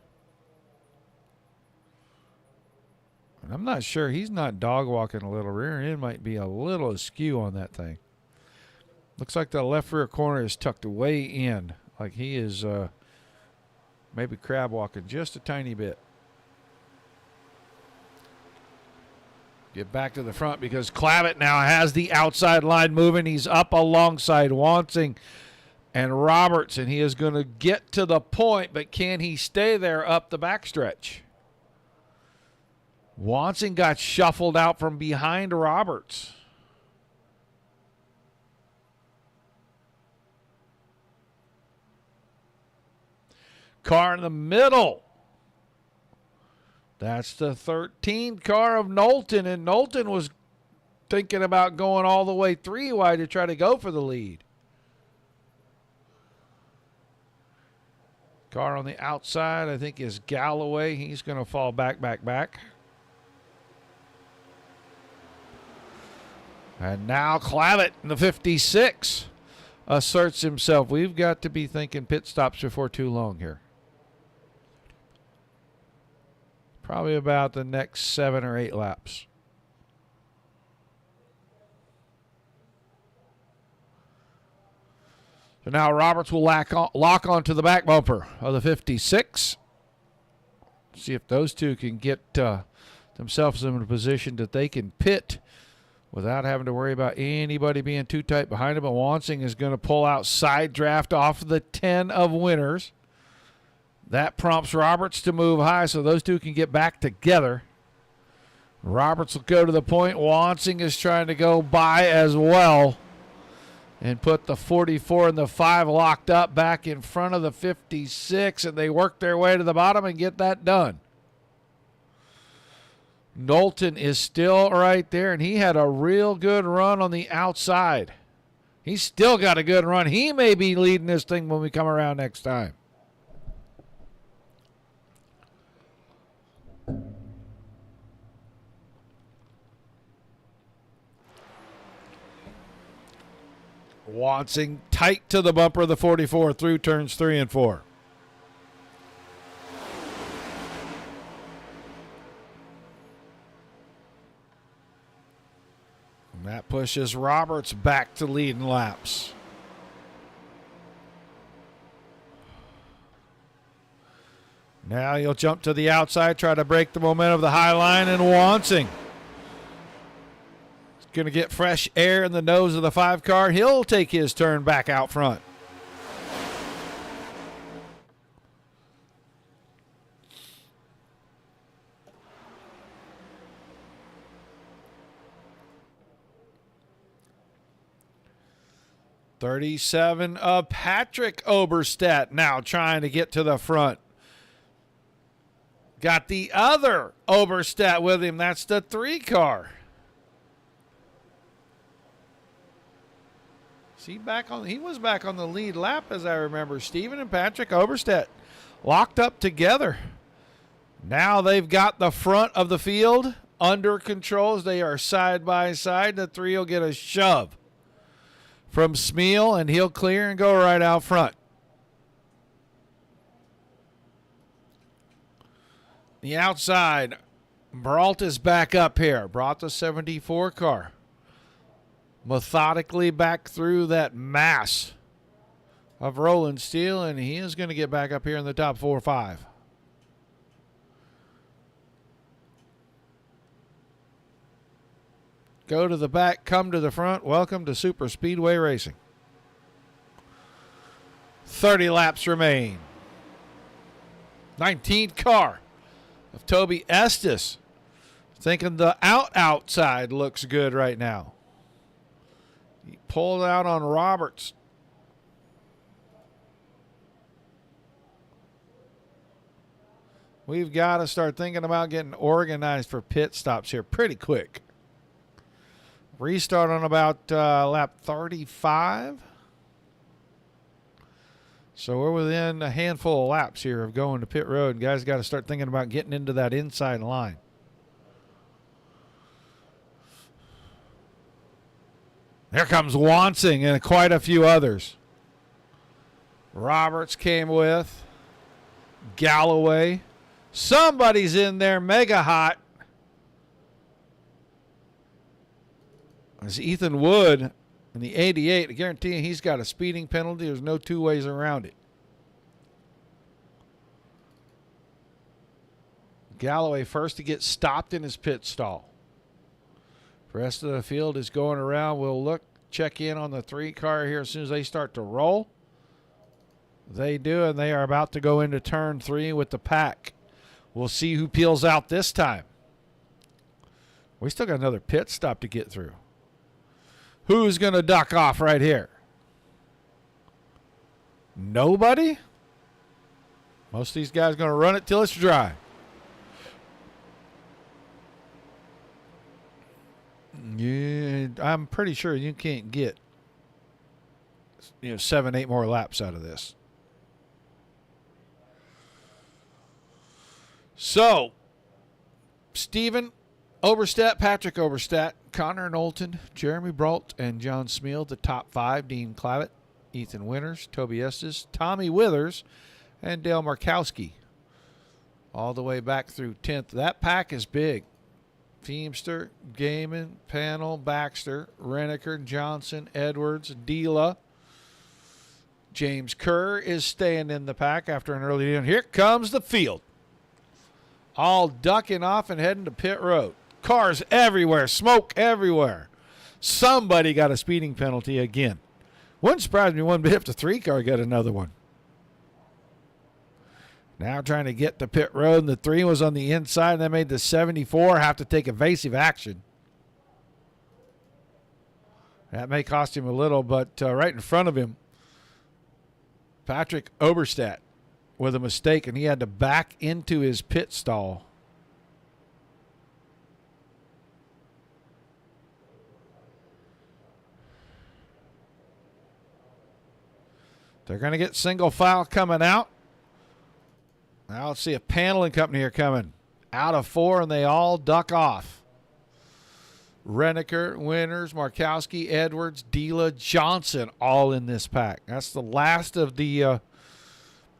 And I'm not sure. He's not dog walking a little. Rear end might be a little askew on that thing. Looks like the left rear corner is tucked way in. Like he is maybe crab walking just a tiny bit. Get back to the front because Clavitt now has the outside line moving. He's up alongside Wansing and Roberts, and he is going to get to the point, but can he stay there up the backstretch? Wansing got shuffled out from behind Roberts. Car in the middle. That's the 13th car of Knowlton, and Knowlton was thinking about going all the way 3 wide to try to go for the lead. Car on the outside, I think, is Galloway. He's going to fall back. And now Clavitt in the 56 asserts himself. We've got to be thinking pit stops before too long here. Probably about the next 7 or 8 laps. So now Roberts will lock onto the back bumper of the 56. See if those two can get themselves in a position that they can pit without having to worry about anybody being too tight behind him. But Wansing is going to pull out side draft off the 10 of winners. That prompts Roberts to move high so those two can get back together. Roberts will go to the point. Wansing is trying to go by as well and put the 44 and the 5 locked up back in front of the 56, and they work their way to the bottom and get that done. Knowlton is still right there, and he had a real good run on the outside. He's still got a good run. He may be leading this thing when we come around next time. Wansing tight to the bumper of the 44 through turns 3 and 4. And that pushes Roberts back to leading laps. Now he'll jump to the outside, try to break the momentum of the high line, and Wansing going to get fresh air in the nose of the 5 car. He'll take his turn back out front. '37 of Patrick Oberstadt now trying to get to the front. Got the other Oberstadt with him. That's the 3 car. He was back on the lead lap, as I remember. Stephen and Patrick Oberstadt locked up together. Now they've got the front of the field under control as they are side by side. The 3 will get a shove from Smeal, and he'll clear and go right out front. The outside, Brault is back up here. Brought the 74 car methodically back through that mass of rolling steel, and he is going to get back up here in the top 4 or 5. Go to the back, come to the front. Welcome to Super Speedway Racing. 30 laps remain. 19th car of Toby Estes. Thinking the outside looks good right now. He pulled out on Roberts. We've got to start thinking about getting organized for pit stops here pretty quick. Restart on about lap 35. So we're within a handful of laps here of going to pit road. Guys got to start thinking about getting into that inside line. Here comes Wansing and quite a few others. Roberts came with. Galloway. Somebody's in there mega hot. It's Ethan Wood in the 88. I guarantee you he's got a speeding penalty. There's no two ways around it. Galloway first to get stopped in his pit stall. The rest of the field is going around. We'll look, check in on the 3 car here as soon as they start to roll. They do, and they are about to go into turn 3 with the pack. We'll see who peels out this time. We still got another pit stop to get through. Who's going to duck off right here? Nobody? Most of these guys are going to run it till it's dry. Yeah, I'm pretty sure you can't get 7, 8 more laps out of this. So, Stephen Oberstadt, Patrick Oberstadt, Connor Knowlton, Jeremy Brault, and John Smeal, the top 5. Dean Clavitt, Ethan Winters, Toby Estes, Tommy Withers, and Dale Markowski. All the way back through 10th. That pack is big. Teamster, Gaiman, Panel, Baxter, Renneker, Johnson, Edwards, Dela. James Kerr is staying in the pack after an early in. Here comes the field. All ducking off and heading to pit road. Cars everywhere, smoke everywhere. Somebody got a speeding penalty again. Wouldn't surprise me one bit if the 3 car got another one. Now trying to get to pit road, and the 3 was on the inside, and they made the 74 have to take evasive action. That may cost him a little, but right in front of him, Patrick Oberstadt with a mistake, and he had to back into his pit stall. They're going to get single file coming out. Now let's see a paneling company here coming out of 4, and they all duck off. Renneker, Winters, Markowski, Edwards, Dela, Johnson, all in this pack. That's the last of the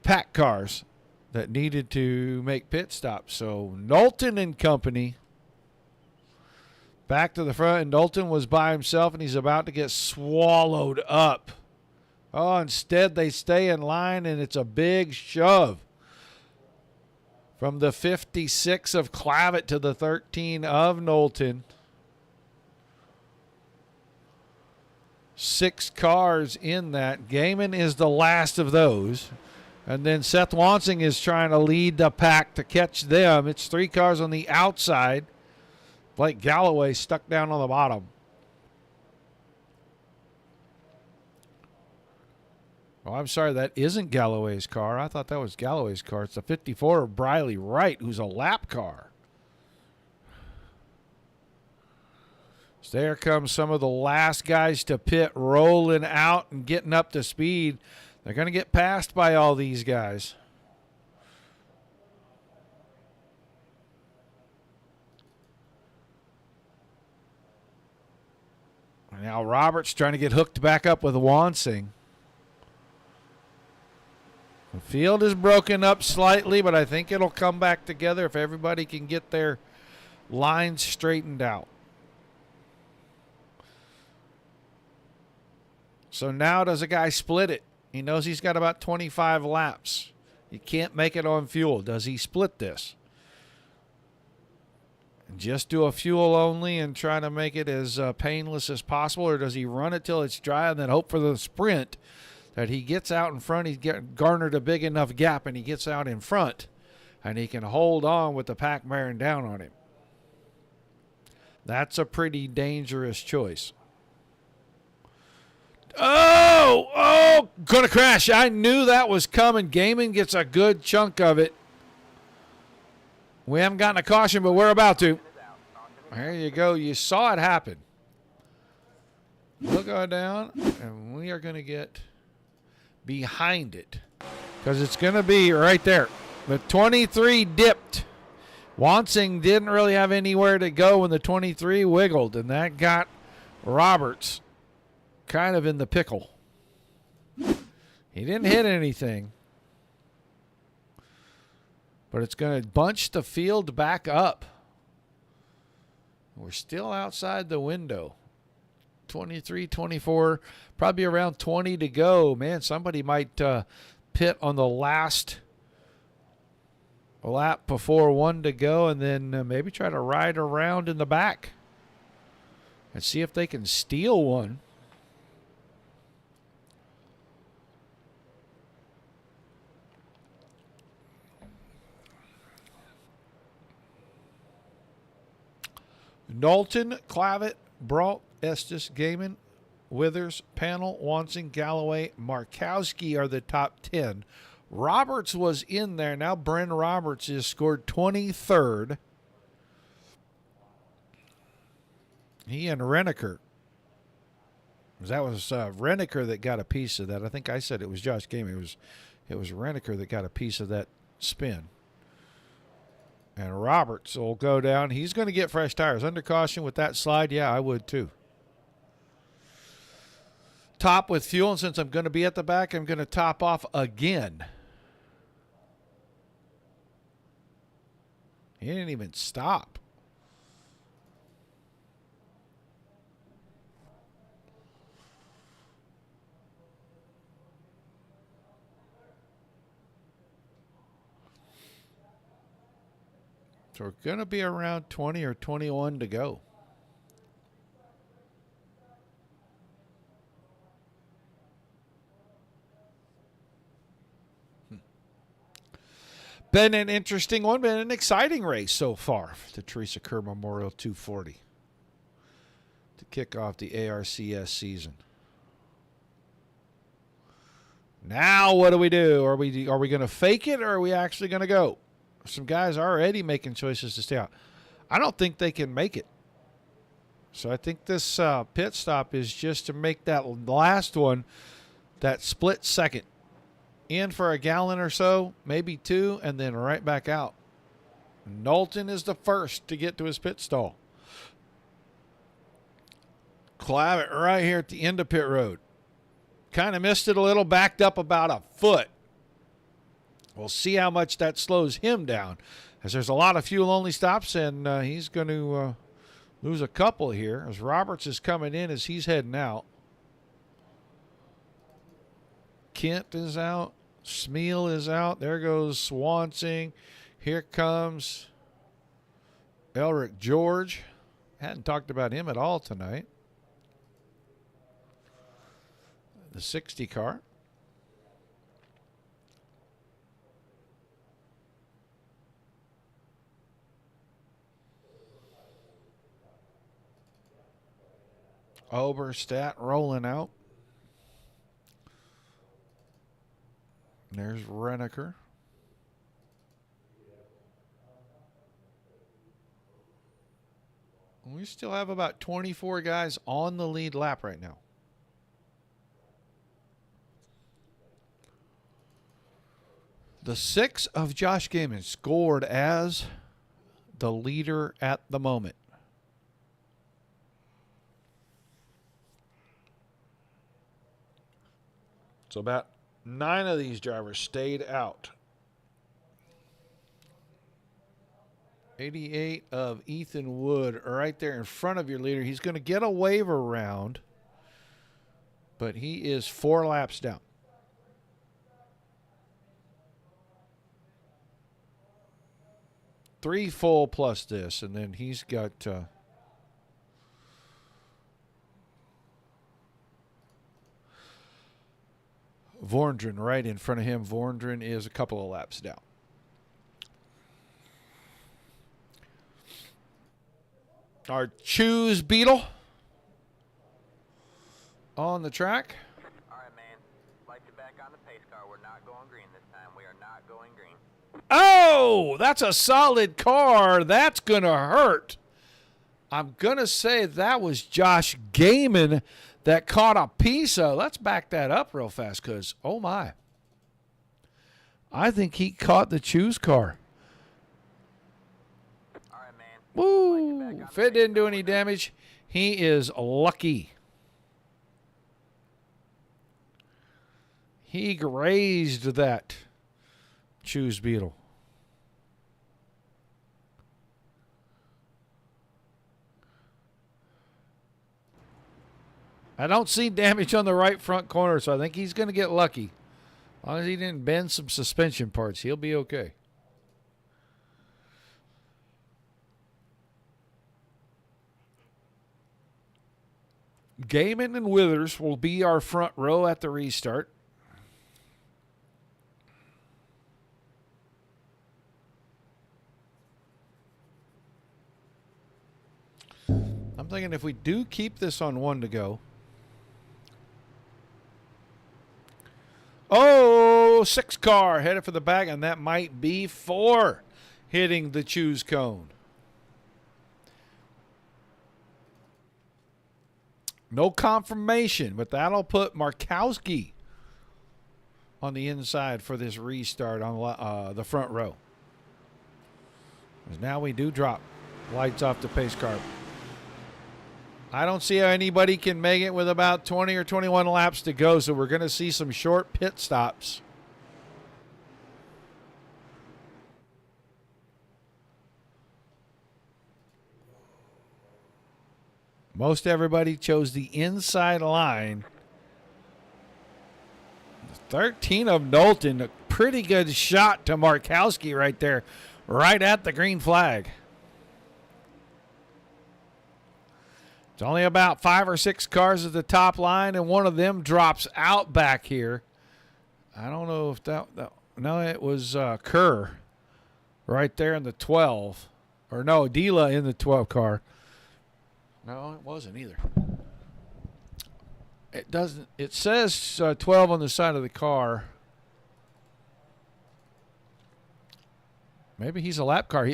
pack cars that needed to make pit stops. So Knowlton and company back to the front, and Knowlton was by himself, and he's about to get swallowed up. Oh, instead they stay in line, and it's a big shove. From the 56 of Clavitt to the 13 of Knowlton. 6 cars in that. Gaiman is the last of those. And then Seth Wansing is trying to lead the pack to catch them. It's 3 cars on the outside. Blake Galloway stuck down on the bottom. Oh, I'm sorry, that isn't Galloway's car. I thought that was Galloway's car. It's the 54 of Briley Wright, who's a lap car. So there comes some of the last guys to pit, rolling out and getting up to speed. They're going to get passed by all these guys. Now Roberts trying to get hooked back up with Wansing. The field is broken up slightly, but I think it'll come back together if everybody can get their lines straightened out. So now does a guy split it? He knows he's got about 25 laps. You can't make it on fuel. Does he split this? And just do a fuel only and try to make it as painless as possible, or does he run it till it's dry and then hope for the sprint that he gets out in front? He's garnered a big enough gap, and he gets out in front, and he can hold on with the pack bearing down on him. That's a pretty dangerous choice. Oh, gonna crash. I knew that was coming. Gaiman gets a good chunk of it. We haven't gotten a caution, but we're about to. There you go. You saw it happen. We'll go down, and we are going to get behind it because it's going to be right there. The 23 dipped. Wansing didn't really have anywhere to go when the 23 wiggled, and that got Roberts kind of in the pickle. He didn't hit anything, but it's going to bunch the field back up. We're still outside the window. 23, 24, probably around 20 to go. Man, somebody might pit on the last lap before 1 to go, and then maybe try to ride around in the back and see if they can steal one. Knowlton, Clavitt, Brault, Estes, Gaiman, Withers, Panel, Wansing, Galloway, Markowski are the top 10. Roberts was in there. Now Bren Roberts is scored 23rd. He and Reneker. That was Reneker that got a piece of that. I think I said it was Josh Gaiman. It was Reneker that got a piece of that spin. And Roberts will go down. He's going to get fresh tires. Under caution with that slide, yeah, I would too. Top with fuel, and since I'm going to be at the back, I'm going to top off again. He didn't even stop. So we're going to be around 20 or 21 to go. Been an interesting one, been an exciting race so far. The Theresa Kerr Memorial 240 to kick off the ARCS season. Now what do we do? Are we going to fake it, or are we actually going to go? Some guys are already making choices to stay out. I don't think they can make it. So I think this pit stop is just to make that last one, that split second. In for a gallon or so, maybe 2, and then right back out. Knowlton is the first to get to his pit stall. Clavitt right here at the end of pit road. Kind of missed it a little, backed up about a foot. We'll see how much that slows him down, as there's a lot of fuel-only stops, and he's going to lose a couple here as Roberts is coming in as he's heading out. Kent is out. Smeal is out. There goes Swansing. Here comes Elric George. Hadn't talked about him at all tonight. The 60 car. Oberstadt rolling out. There's Reneker. We still have about 24 guys on the lead lap right now. The 6 of Josh Gaiman scored as the leader at the moment. So about 9 of these drivers stayed out. 88 of Ethan Wood right there in front of your leader. He's going to get a wave around, but he is 4 laps down. Three full plus this, and then he's got Vorndren right in front of him. Vorndren is a couple of laps down. Our Choose Beetle on the track. All right, man. Light you back on the pace car. We're not going green this time. We are not going green. Oh, that's a solid car. That's going to hurt. I'm going to say that was Josh Gaiman that caught a piece of. Let's back that up real fast because, oh my. I think he caught the choose car. All right, man. Woo! If it didn't do any damage, he is lucky. He grazed that choose beetle. I don't see damage on the right front corner, so I think he's going to get lucky. As long as he didn't bend some suspension parts, he'll be okay. Gaiman and Withers will be our front row at the restart. I'm thinking if we do keep this on 1 to go. Oh, 6 car headed for the back, and that might be 4 hitting the choose cone. No confirmation, but that'll put Markowski on the inside for this restart on the front row. Because now we do drop lights off the pace car. I don't see how anybody can make it with about 20 or 21 laps to go, so we're going to see some short pit stops. Most everybody chose the inside line. 13 of Knowlton, a pretty good shot to Markowski right there, right at the green flag. It's only about 5 or 6 cars at the top line, and one of them drops out back here. I don't know if that no, it was Kerr right there in the 12. Or no, Dela in the 12 car. No, it wasn't either. It doesn't. It says 12 on the side of the car. Maybe he's a lap car.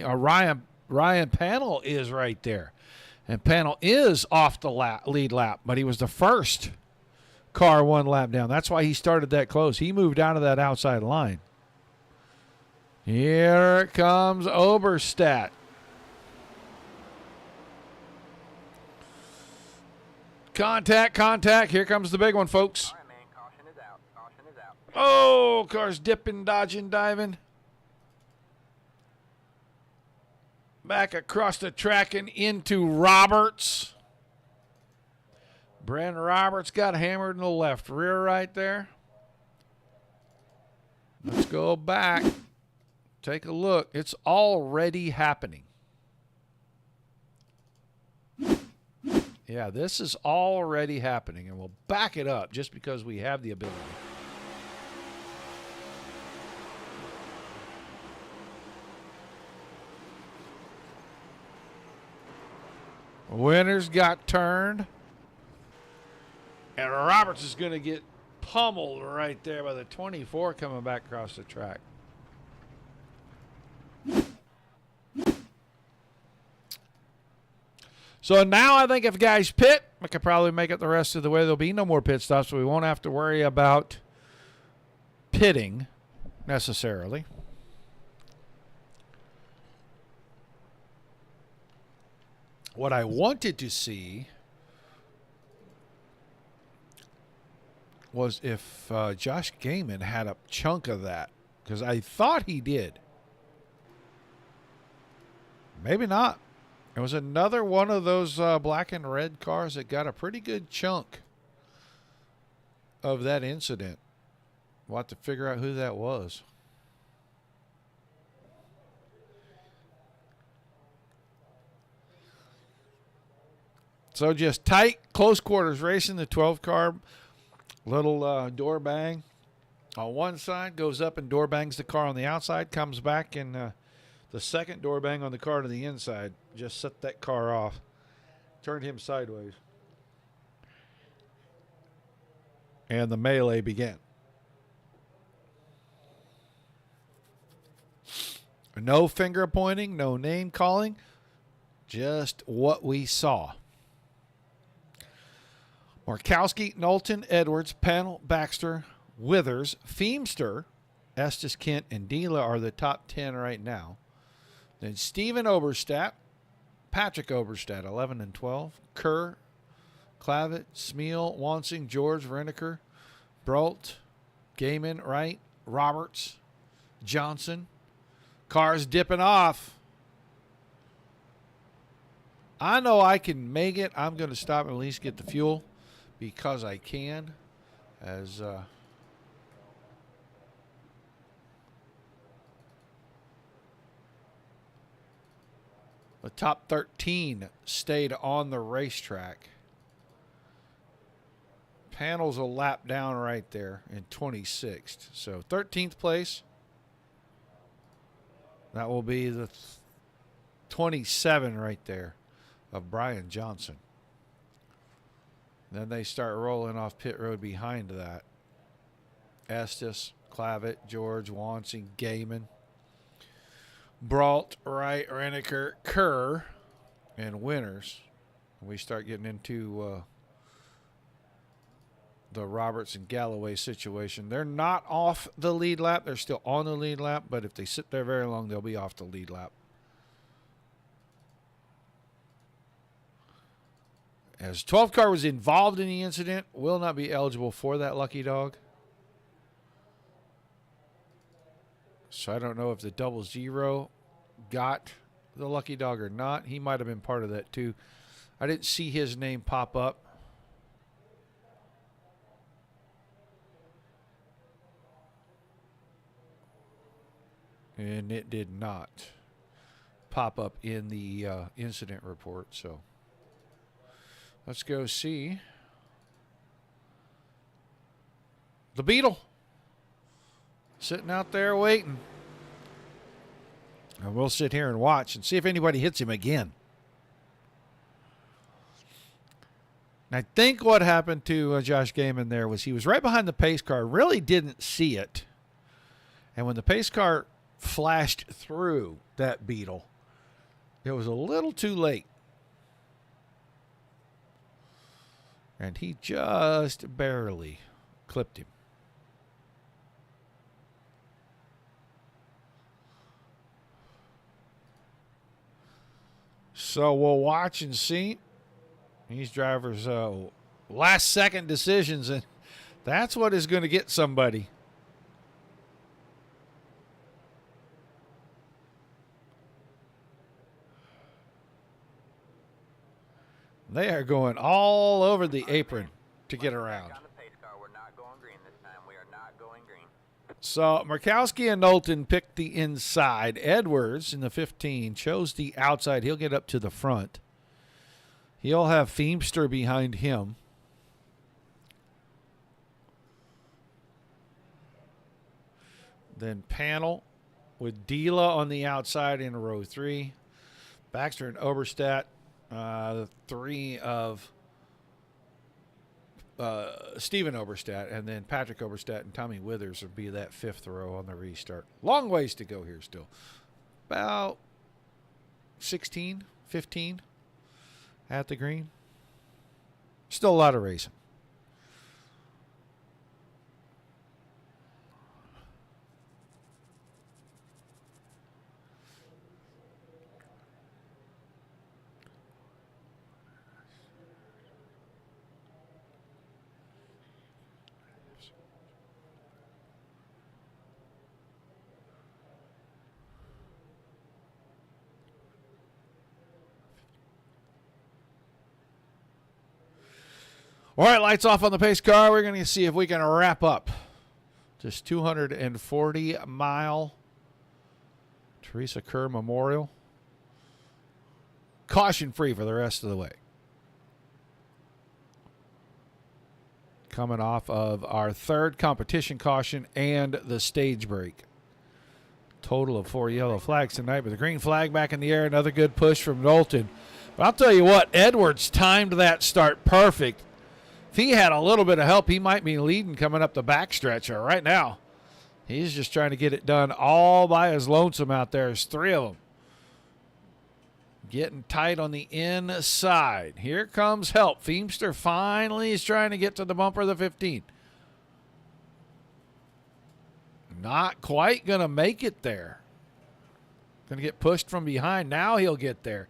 Ryan Panel is right there. And Panel is off the lead lap, but he was the first car 1 lap down. That's why he started that close. He moved out of that outside line. Here it comes Oberstadt. Contact. Here comes the big one, folks. All right, man. Caution is out. Caution is out. Oh, car's dipping, dodging, diving. Back across the track and into Roberts. Brandon Roberts got hammered in the left rear right there. Let's go back. Take a look. It's already happening. Yeah, this is already happening, and we'll back it up just because we have the ability. Winters got turned. And Roberts is going to get pummeled right there by the 24 coming back across the track. So now I think if guys pit, I could probably make it the rest of the way. There'll be no more pit stops, so we won't have to worry about pitting necessarily. What I wanted to see was if Josh Gaiman had a chunk of that, because I thought he did. Maybe not. It was another one of those black and red cars that got a pretty good chunk of that incident. We'll have to figure out who that was. So just tight, close quarters racing, the 12 car, little door bang on one side, goes up and door bangs the car on the outside, comes back, and the second door bang on the car to the inside just set that car off, turned him sideways. And the melee began. No finger pointing, no name calling. just what we saw. Markowski, Knowlton, Edwards, Pennell, Baxter, Withers, Feemster, Estes, Kent, and Dela are the top 10 right now. Then Steven Oberstadt, Patrick Oberstadt, 11 and 12. Kerr, Clavitt, Smeal, Wansing, George, Vereniker, Brolt, Gaiman, Wright, Roberts, Johnson. Car's dipping off. I know I can make it. I'm going to stop and at least get the fuel because I can. As the top 13 stayed on the racetrack. Panel's a lap down right there in 26th. So 13th place. That will be the 27 right there of Brian Johnson. Then they start rolling off pit road behind that. Estes, Clavitt, George, Wansing, Gaiman, Brault, Wright, Reniker, Kerr, and Winters. We start getting into the Roberts and Galloway situation. They're not off the lead lap. They're still on the lead lap, but if they sit there very long, they'll be off the lead lap. As 12 car was involved in the incident, will not be eligible for that lucky dog. So I don't know if the 00 got the lucky dog or not. He might have been part of that too. I didn't see his name pop up. And it did not pop up in the incident report. So let's go see the Beetle sitting out there waiting. And we'll sit here and watch and see if anybody hits him again. And I think what happened to Josh Gaiman there was he was right behind the pace car, really didn't see it. And when the pace car flashed through that Beetle, it was a little too late. And he just barely clipped him. So we'll watch and see these drivers' last second decisions, and that's what is going to get somebody. They are going all over the apron to get around. So Markowski and Knowlton picked the inside. Edwards in the 15 chose the outside. He'll get up to the front. He'll have Feemster behind him. Then Panel with Dela on the outside in row 3. Baxter and Oberstadt. The 3 of Steven Oberstadt, and then Patrick Oberstadt and Tommy Withers would be that 5th row on the restart. Long ways to go here still. About 16, 15 at the green. Still a lot of racing. All right, lights off on the pace car. We're going to see if we can wrap up this 240-mile Theresa Kerr Memorial. Caution-free for the rest of the way. Coming off of our 3rd competition caution and the stage break. Total of 4 yellow flags tonight, but the green flag back in the air. Another good push from Knowlton. But I'll tell you what, Edwards timed that start perfect. If he had a little bit of help, he might be leading coming up the backstretch. Right now, he's just trying to get it done all by his lonesome out there. There's 3 of them. Getting tight on the inside. Here comes help. Feemster finally is trying to get to the bumper of the 15. Not quite going to make it there. Going to get pushed from behind. Now he'll get there.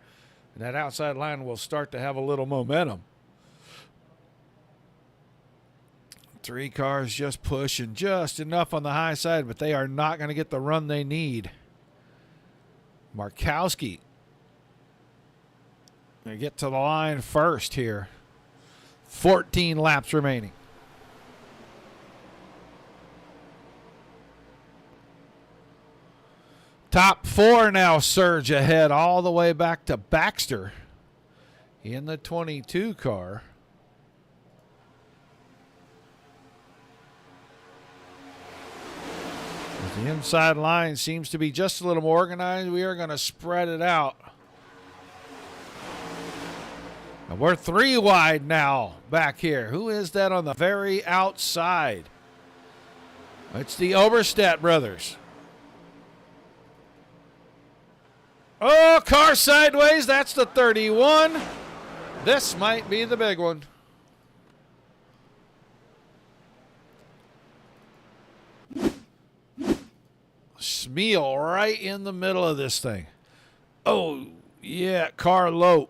And that outside line will start to have a little momentum. 3 cars just pushing just enough on the high side, but they are not going to get the run they need. Markowski going to get to the line first here. 14 laps remaining. Top 4 now surge ahead all the way back to Baxter in the 22 car. The inside line seems to be just a little more organized. We are going to spread it out. And we're 3 wide now back here. Who is that on the very outside? It's the Oberstadt brothers. Oh, car sideways. That's the 31. This might be the big one. Smeal right in the middle of this thing. Oh, yeah, car low.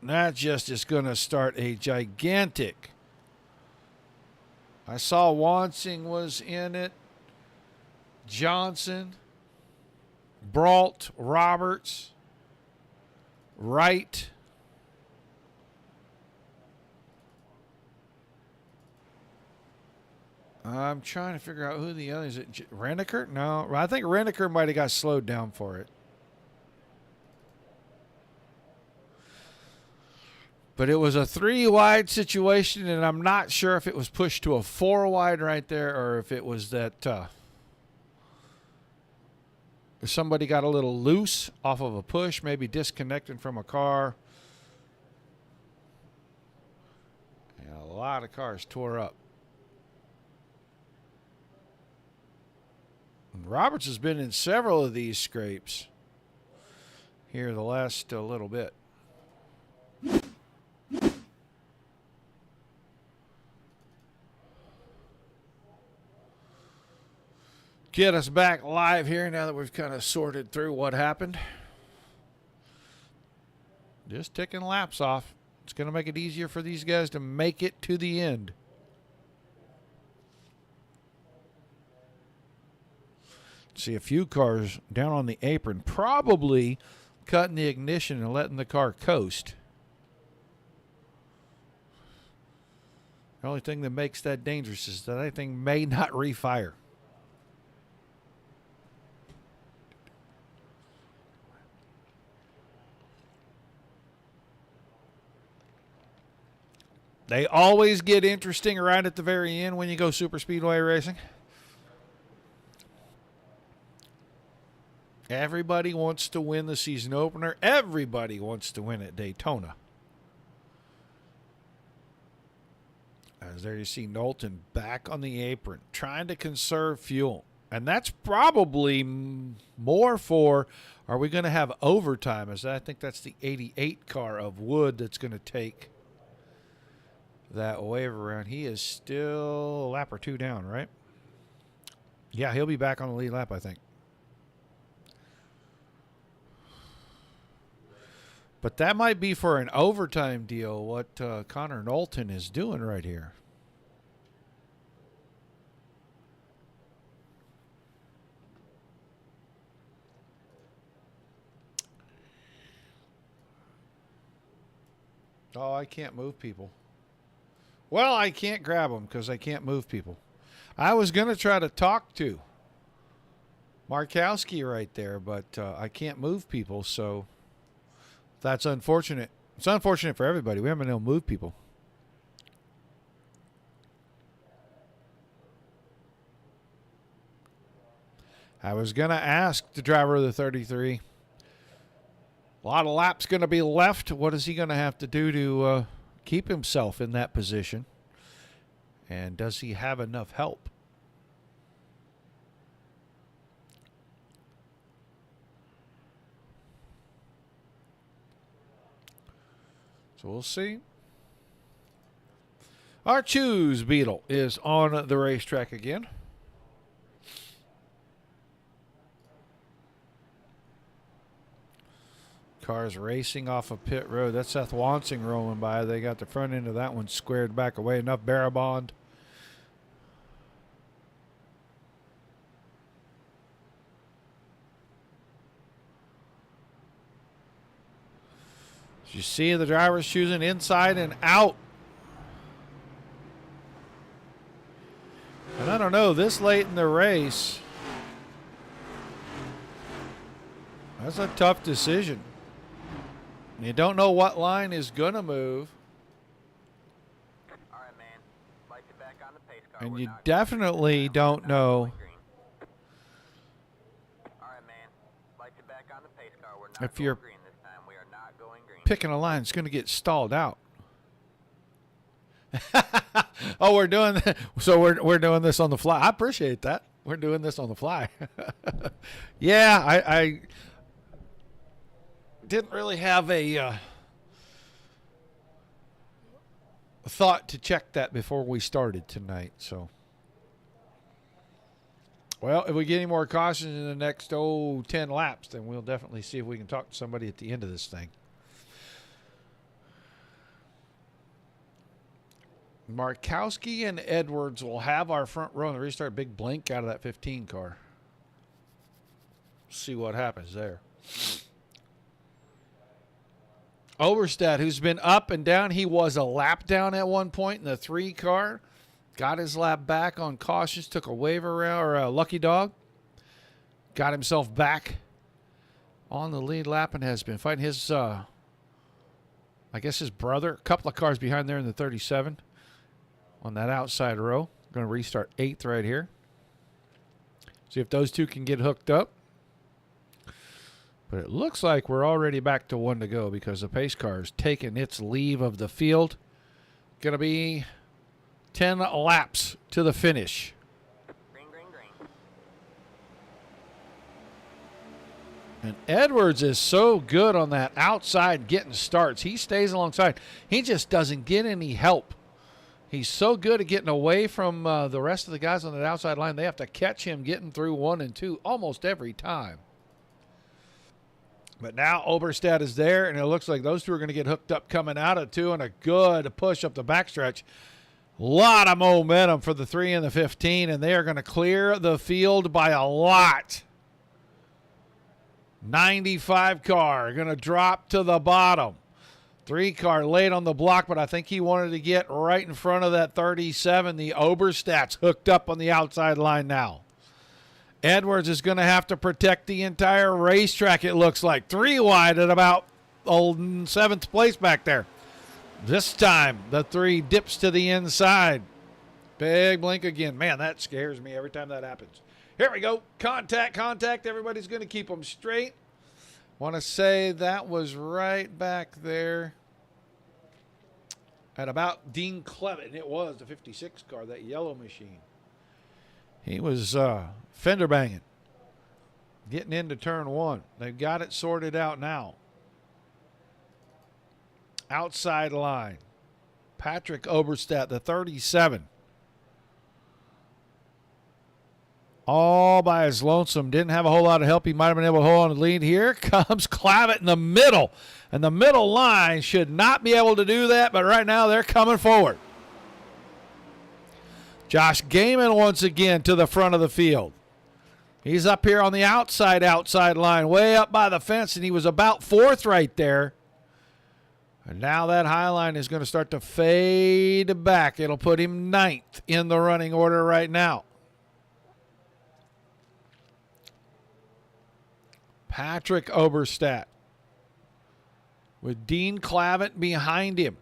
That just is going to start a gigantic. I saw Wansing was in it. Johnson. Brault, Roberts, Wright. I'm trying to figure out who the other is. Renneker? No, I think Renneker might have got slowed down for it. But it was a 3 wide situation, and I'm not sure if it was pushed to a 4 wide right there or if it was that somebody got a little loose off of a push, maybe disconnecting from a car. And a lot of cars tore up. And Roberts has been in several of these scrapes here the last little bit. Get us back live here now that we've kind of sorted through what happened. Just ticking laps off. It's going to make it easier for these guys to make it to the end. See a few cars down on the apron, probably cutting the ignition and letting the car coast. The only thing that makes that dangerous is that that thing may not refire. They always get interesting right at the very end when you go super speedway racing. Everybody wants to win the season opener. Everybody wants to win at Daytona. As there you see Knowlton back on the apron, trying to conserve fuel. And that's probably more for, are we going to have overtime? As I think that's the 88 car of Wood that's going to take that wave around. He is still a lap or 2 down, right? Yeah, he'll be back on the lead lap, I think. But that might be for an overtime deal, what Connor Knowlton is doing right here. Oh, I can't move people. Well, I can't grab them because I can't move people. I was going to try to talk to Markowski right there, but I can't move people, so that's unfortunate. It's unfortunate for everybody. We haven't been able to move people. I was going to ask the driver of the 33. A lot of laps going to be left. What is he going to have to do to keep himself in that position? And does he have enough help? So we'll see. Our Choose Beetle is on the racetrack again. Cars racing off of pit road. That's Seth Wansing rolling by. They got the front end of that one squared back away. Enough Barabond. As you see the drivers choosing inside and out. And I don't know, this late in the race, that's a tough decision. You don't know what line is going to move. All right, man. Light you back on the pace car. And We're you not definitely don't know All right, man. Light you back on the pace car. We're not if going you're green this time. We are not going green. picking a line that's going to get stalled out. Oh, we're doing so we're doing this on the fly. I appreciate that. We're doing this on the fly. Yeah, I didn't really have a thought to check that before we started tonight. So, well, if we get any more cautions in the next 10 laps, then we'll definitely see if we can talk to somebody at the end of this thing. Markowski and Edwards will have our front row in the restart. Big blink out of that 15 car. See what happens there. Oberstadt, who's been up and down. He was a lap down at one point in the 3 car. Got his lap back on cautions. Took a waiver around, or a lucky dog. Got himself back on the lead lap and has been fighting his, I guess his brother. A couple of cars behind there in the 37. On that outside row. Going to restart 8th right here. See if those two can get hooked up. But it looks like we're already back to 1 to go because the pace car is taking its leave of the field. Going to be 10 laps to the finish. Green, green, green. And Edwards is so good on that outside getting starts. He stays alongside. He just doesn't get any help. He's so good at getting away from the rest of the guys on that outside line. They have to catch him getting through 1 and 2 almost every time. But now Oberstadt is there, and it looks like those two are going to get hooked up coming out of 2 and a good push up the backstretch. A lot of momentum for the 3 and the 15, and they are going to clear the field by a lot. 95 car going to drop to the bottom. 3 car late on the block, but I think he wanted to get right in front of that 37. The Oberstadt's hooked up on the outside line now. Edwards is going to have to protect the entire racetrack, it looks like. 3 wide at about 7th place back there. This time, the 3 dips to the inside. Big blink again. Man, that scares me every time that happens. Here we go. Contact, contact. Everybody's going to keep them straight. Want to say that was right back there at about Dean Clevitt. And it was the 56 car, that yellow machine. He was fender banging, getting into turn 1. They've got it sorted out now. Outside line. Patrick Oberstadt, the 37. All by his lonesome. Didn't have a whole lot of help. He might have been able to hold on to the lead. Here comes Clavitt in the middle. And the middle line should not be able to do that, but right now they're coming forward. Josh Gaiman once again to the front of the field. He's up here on the outside line, way up by the fence, and he was about 4th right there. And now that high line is going to start to fade back. It'll put him 9th in the running order right now. Patrick Oberstadt with Dean Clavitt behind him.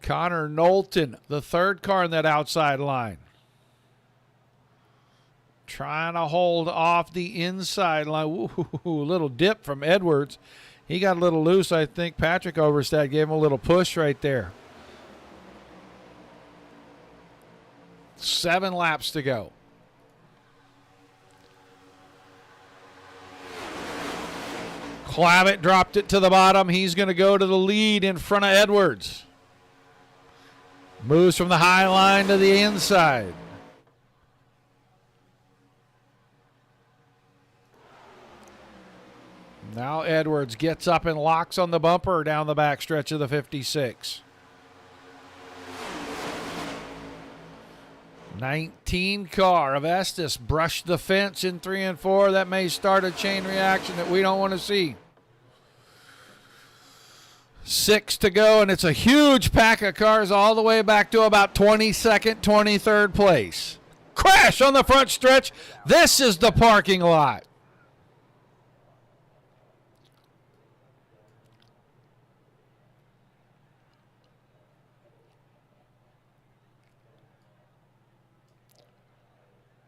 Connor Knowlton, the 3rd car in that outside line. Trying to hold off the inside line. Ooh, little dip from Edwards. He got a little loose. I think Patrick Oberstadt gave him a little push right there. 7 laps to go. Clavitt dropped it to the bottom. He's going to go to the lead in front of Edwards. Moves from the high line to the inside. Now Edwards gets up and locks on the bumper down the back stretch of the 56. 19 car of Estes brushed the fence in 3 and 4. That may start a chain reaction that we don't want to see. 6 to go, and it's a huge pack of cars all the way back to about 22nd, 23rd place. Crash on the front stretch. This is the parking lot.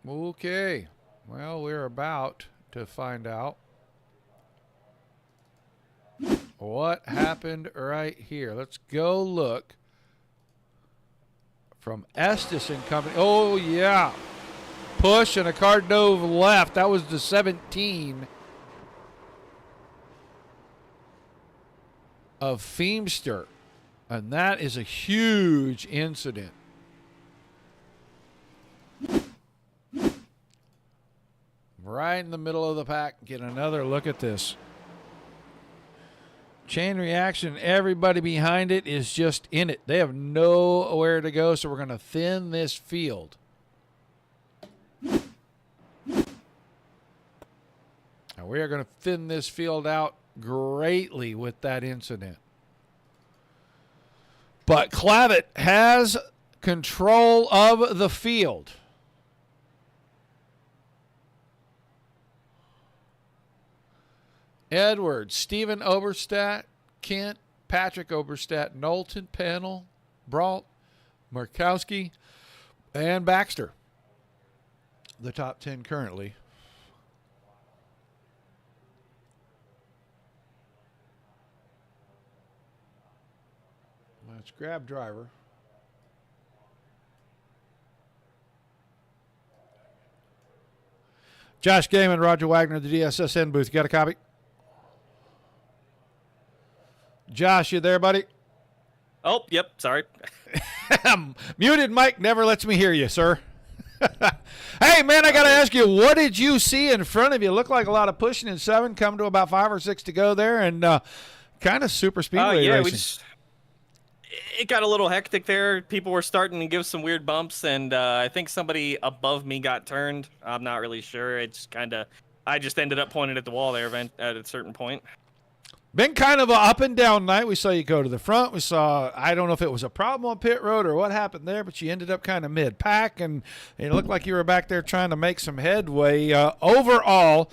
Okay, well, we're about to find out what happened right here. Let's go look from Estes and Company. Oh, yeah. Push and a car dove left. That was the 17 of Feemster. And that is a huge incident. Right in the middle of the pack. Get another look at this. Chain reaction. Everybody behind it is just in it. They have nowhere to go, so we're going to thin this field. Now we are going to thin this field out greatly with that incident. But Clavitt has control of the field. Edwards, Stephen Oberstadt, Kent, Patrick Oberstadt, Knowlton, Pennell, Brault, Markowski, and Baxter. The top 10 currently. Let's grab driver. Josh Gaiman, Roger Wagner, the DSSN booth. You got a copy? Josh, you there, buddy? Oh, yep, sorry. Muted mic never lets me hear you, sir. Hey, man, I got to ask you, what did you see in front of you? Looked like a lot of pushing in 7, come to about 5 or 6 to go there, and kind of super speedway racing. It got a little hectic there. People were starting to give some weird bumps, and I think somebody above me got turned. I'm not really sure. It's I just ended up pointing at the wall there at a certain point. Been kind of an up and down night. We saw you go to the front. We saw, I don't know if it was a problem on pit road or what happened there, but you ended up kind of mid-pack, and it looked like you were back there trying to make some headway. Overall,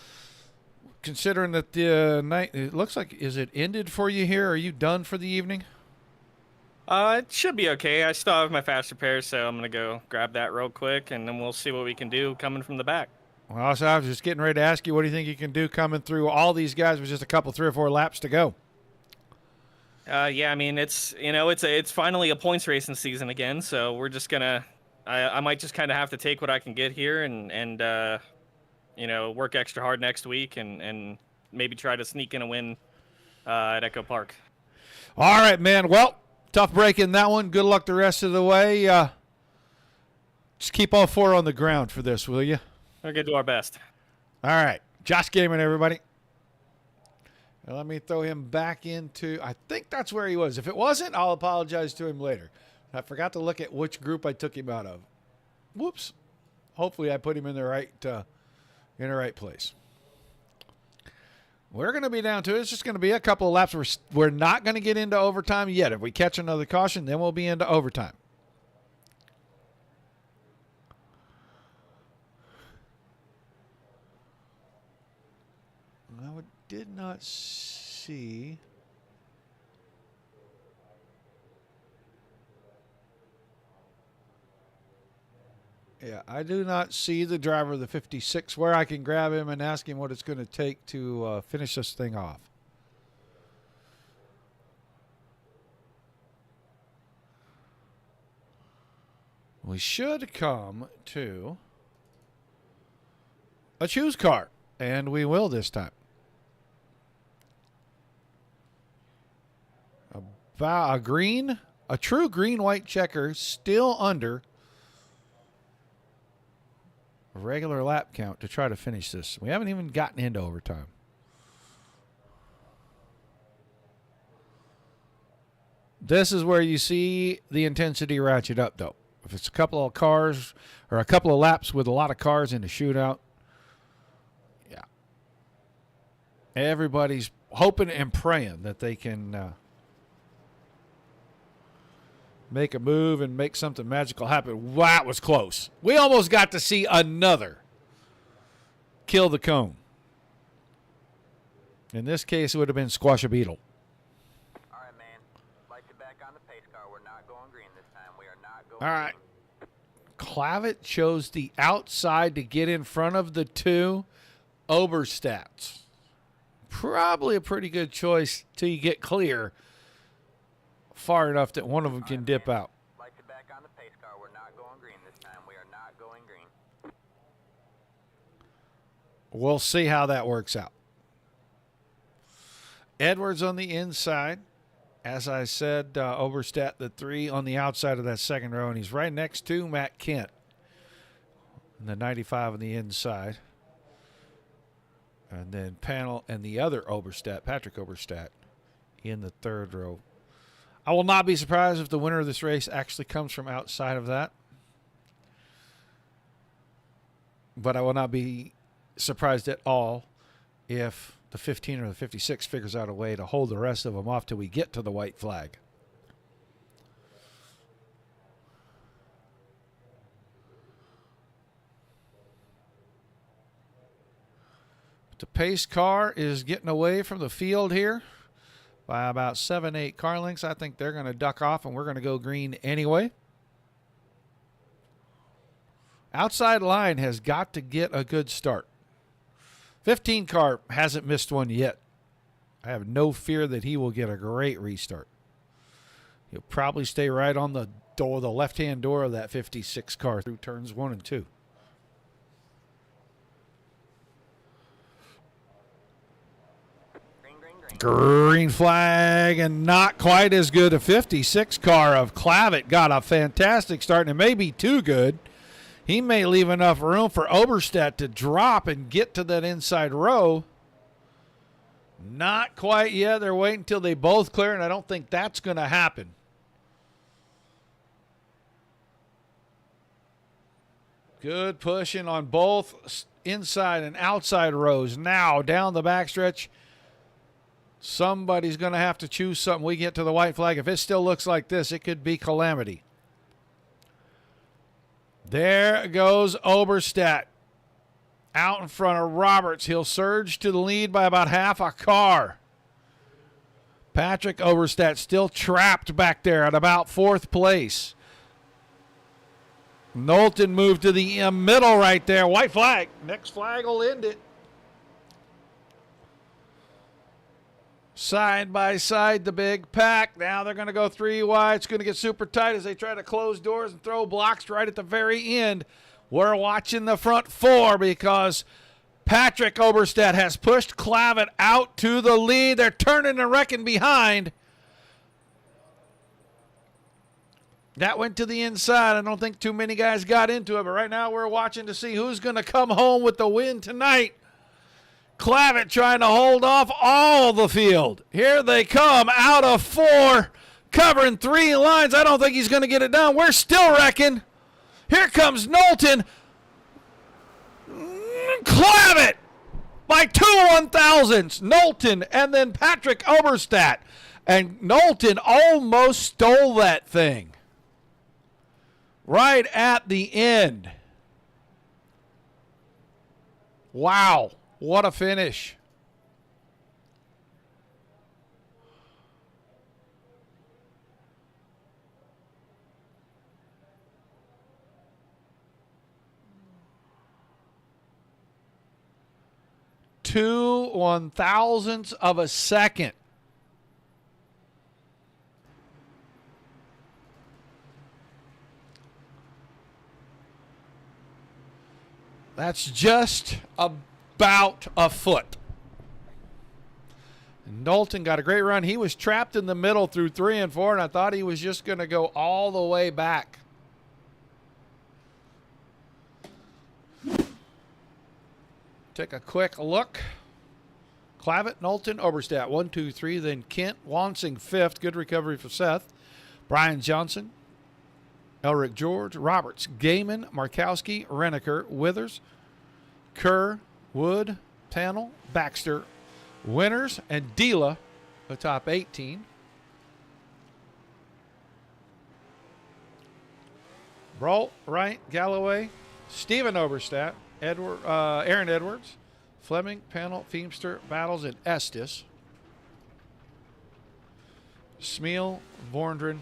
considering that the night, it looks like, is it ended for you here? Are you done for the evening? It should be okay. I still have my fast repair, so I'm going to go grab that real quick, and then we'll see what we can do coming from the back. Well, so I was just getting ready to ask you, what do you think you can do coming through all these guys with just a couple, 3 or 4 laps to go? Yeah, I mean, it's finally a points racing season again, so we're just gonna, I might just kind of have to take what I can get here and work extra hard next week and maybe try to sneak in a win at Echo Park. All right, man. Well, tough break in that one. Good luck the rest of the way. Just keep all 4 on the ground for this, will you? We're going to do our best. All right. Josh Gaiman, everybody. Now let me throw him back into, I think that's where he was. If it wasn't, I'll apologize to him later. I forgot to look at which group I took him out of. Whoops. Hopefully I put him in the right place. We're going to be down to it. It's just going to be a couple of laps. We're not going to get into overtime yet. If we catch another caution, then we'll be into overtime. I did not see. Yeah, I do not see the driver of the 56 where I can grab him and ask him what it's going to take to finish this thing off. We should come to a choose car, and we will this time. About a true green-white checker, still under a regular lap count to try to finish this. We haven't even gotten into overtime. This is where you see the intensity ratchet up, though. If it's a couple of cars or a couple of laps with a lot of cars in the shootout, yeah. Everybody's hoping and praying that they can make a move and make something magical happen. Wow, that was close. We almost got to see another kill the cone. In this case, it would have been squash a beetle. All right, man. Light you back on the pace car. We're not going green this time. We are not going All right. green. Clavitt chose the outside to get in front of the two Oberstats. Probably a pretty good choice till you get clear far enough that one of them can dip out. Light you back on the pace car. We're not going green this time. We are not going green. We'll see how that works out. Edwards on the inside. As I said, Oberstat, the 3 on the outside of that second row, and he's right next to Matt Kent. And the 95 on the inside. And then Panel and the other Oberstat, Patrick Oberstat, in the third row. I will not be surprised if the winner of this race actually comes from outside of that. But I will not be surprised at all if the 15 or the 56 figures out a way to hold the rest of them off till we get to the white flag. But the pace car is getting away from the field here by about 7-8 car lengths. I think they're going to duck off, and we're going to go green anyway. Outside line has got to get a good start. 15 car hasn't missed one yet. I have no fear that he will get a great restart. He'll probably stay right on the door, the left-hand door of that 56 car through turns 1 and 2. Green flag, and not quite as good. A 56 car of Clavitt got a fantastic start, and it may be too good. He may leave enough room for Oberstat to drop and get to that inside row. Not quite yet. They're waiting until they both clear, and I don't think that's going to happen. Good pushing on both inside and outside rows. Now down the backstretch. Somebody's going to have to choose something. We get to the white flag. If it still looks like this, it could be calamity. There goes Oberstat. Out in front of Roberts. He'll surge to the lead by about half a car. Patrick Oberstat still trapped back there at about 4th place. Knowlton moved to the middle right there. White flag. Next flag will end it. Side by side, the big pack. Now they're going to go 3 wide. It's going to get super tight as they try to close doors and throw blocks right at the very end. We're watching the front 4 because Patrick Oberstat has pushed Clavitt out to the lead. They're turning and wrecking behind. That went to the inside. I don't think too many guys got into it, but right now we're watching to see who's going to come home with the win tonight. Clavitt trying to hold off all the field. Here they come out of 4, covering 3 lines. I don't think he's going to get it done. We're still wrecking. Here comes Knowlton. Clavitt by 2 1,000ths. Knowlton and then Patrick Oberstat. And Knowlton almost stole that thing right at the end. Wow. What a finish. Two 1,000ths of a second. That's just about a foot. Knowlton got a great run. He was trapped in the middle through 3 and 4, and I thought he was just going to go all the way back. Take a quick look. Clavitt, Knowlton, Oberstadt, 1, 2, 3. Then Kent, Wansing, 5th. Good recovery for Seth. Brian Johnson, Elric George, Roberts, Gaiman, Markowski, Reneker, Withers, Kerr, Wood, Panel, Baxter, Winters, and Dela, the top 18. Brault, Wright, Galloway, Stephen Oberstadt, Aaron Edwards, Fleming, Panel, Feemster, Battles, and Estes. Smeal, Vorndren,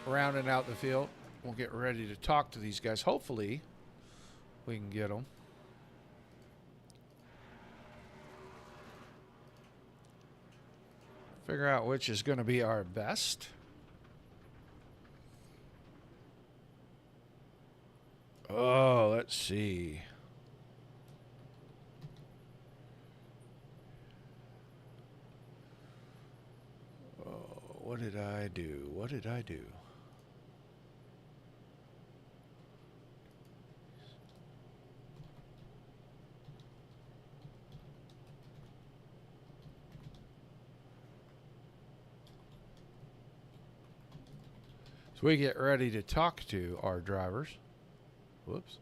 rounding out the field. We'll get ready to talk to these guys. Hopefully, we can get them. Figure out which is going to be our best. Oh, let's see. Oh, what did I do? What did I do? So we get ready to talk to our drivers. Whoops.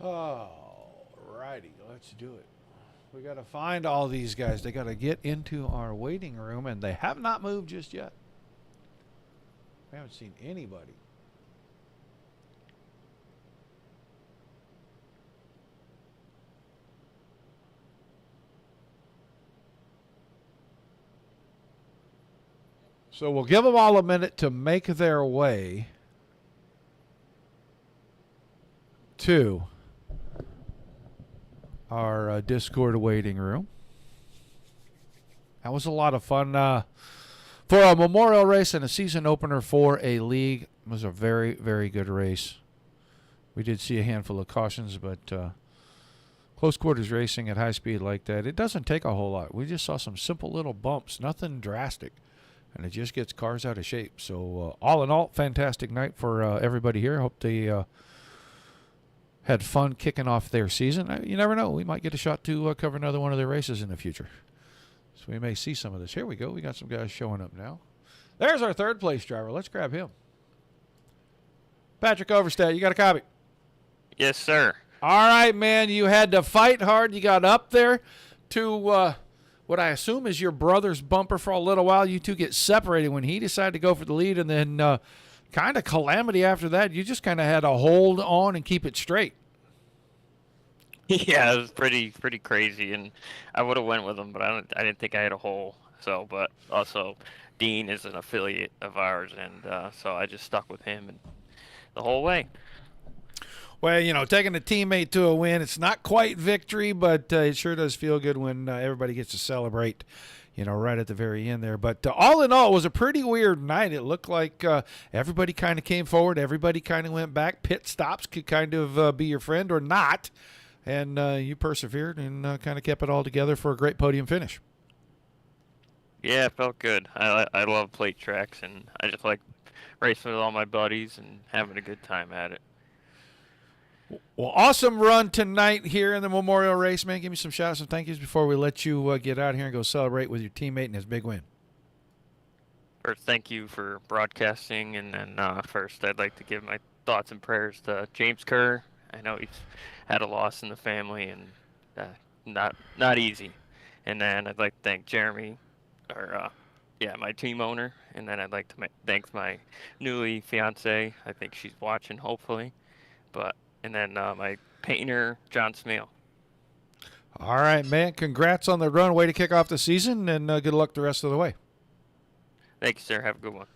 All righty, let's do it. We got to find all these guys. They got to get into our waiting room, and they have not moved just yet. We haven't seen anybody. So we'll give them all a minute to make their way to our Discord waiting room. That was a lot of fun for a memorial race and a season opener for a league. It was a very, very good race. We did see a handful of cautions, but close quarters racing at high speed like that, it doesn't take a whole lot. We just saw some simple little bumps, nothing drastic. And it just gets cars out of shape. So all in all, fantastic night for everybody here. Hope they had fun kicking off their season. You never know. We might get a shot to cover another one of their races in the future. So we may see some of this. Here we go. We got some guys showing up now. There's our third place driver. Let's grab him. Patrick Overstead, you got a copy? Yes, sir. All right, man. You had to fight hard. You got up there to what I assume is your brother's bumper for a little while. You two get separated when he decided to go for the lead, and then kind of calamity after that. You just kind of had to hold on and keep it straight. Yeah, it was pretty crazy, and I would have went with him, but I didn't think I had a hole. So, but also Dean is an affiliate of ours, and so I just stuck with him and the whole way. Well, you know, taking a teammate to a win, it's not quite victory, but it sure does feel good when everybody gets to celebrate, you know, right at the very end there. But all in all, it was a pretty weird night. It looked like everybody kind of came forward. Everybody kind of went back. Pit stops could kind of be your friend or not. And you persevered and kind of kept it all together for a great podium finish. Yeah, it felt good. I love plate tracks, and I just like racing with all my buddies and having a good time at it. Well, awesome run tonight here in the Memorial Race, man. Give me some shout-outs and thank yous before we let you get out here and go celebrate with your teammate and his big win. First, thank you for broadcasting, and then first I'd like to give my thoughts and prayers to James Kerr. I know he's had a loss in the family, and not easy. And then I'd like to thank Jeremy, my team owner, and then I'd like to thank my newly fiance. I think she's watching, hopefully, and then my painter, John Smeal. All right, man. Congrats on the run. Way to kick off the season, and good luck the rest of the way. Thank you, sir. Have a good one.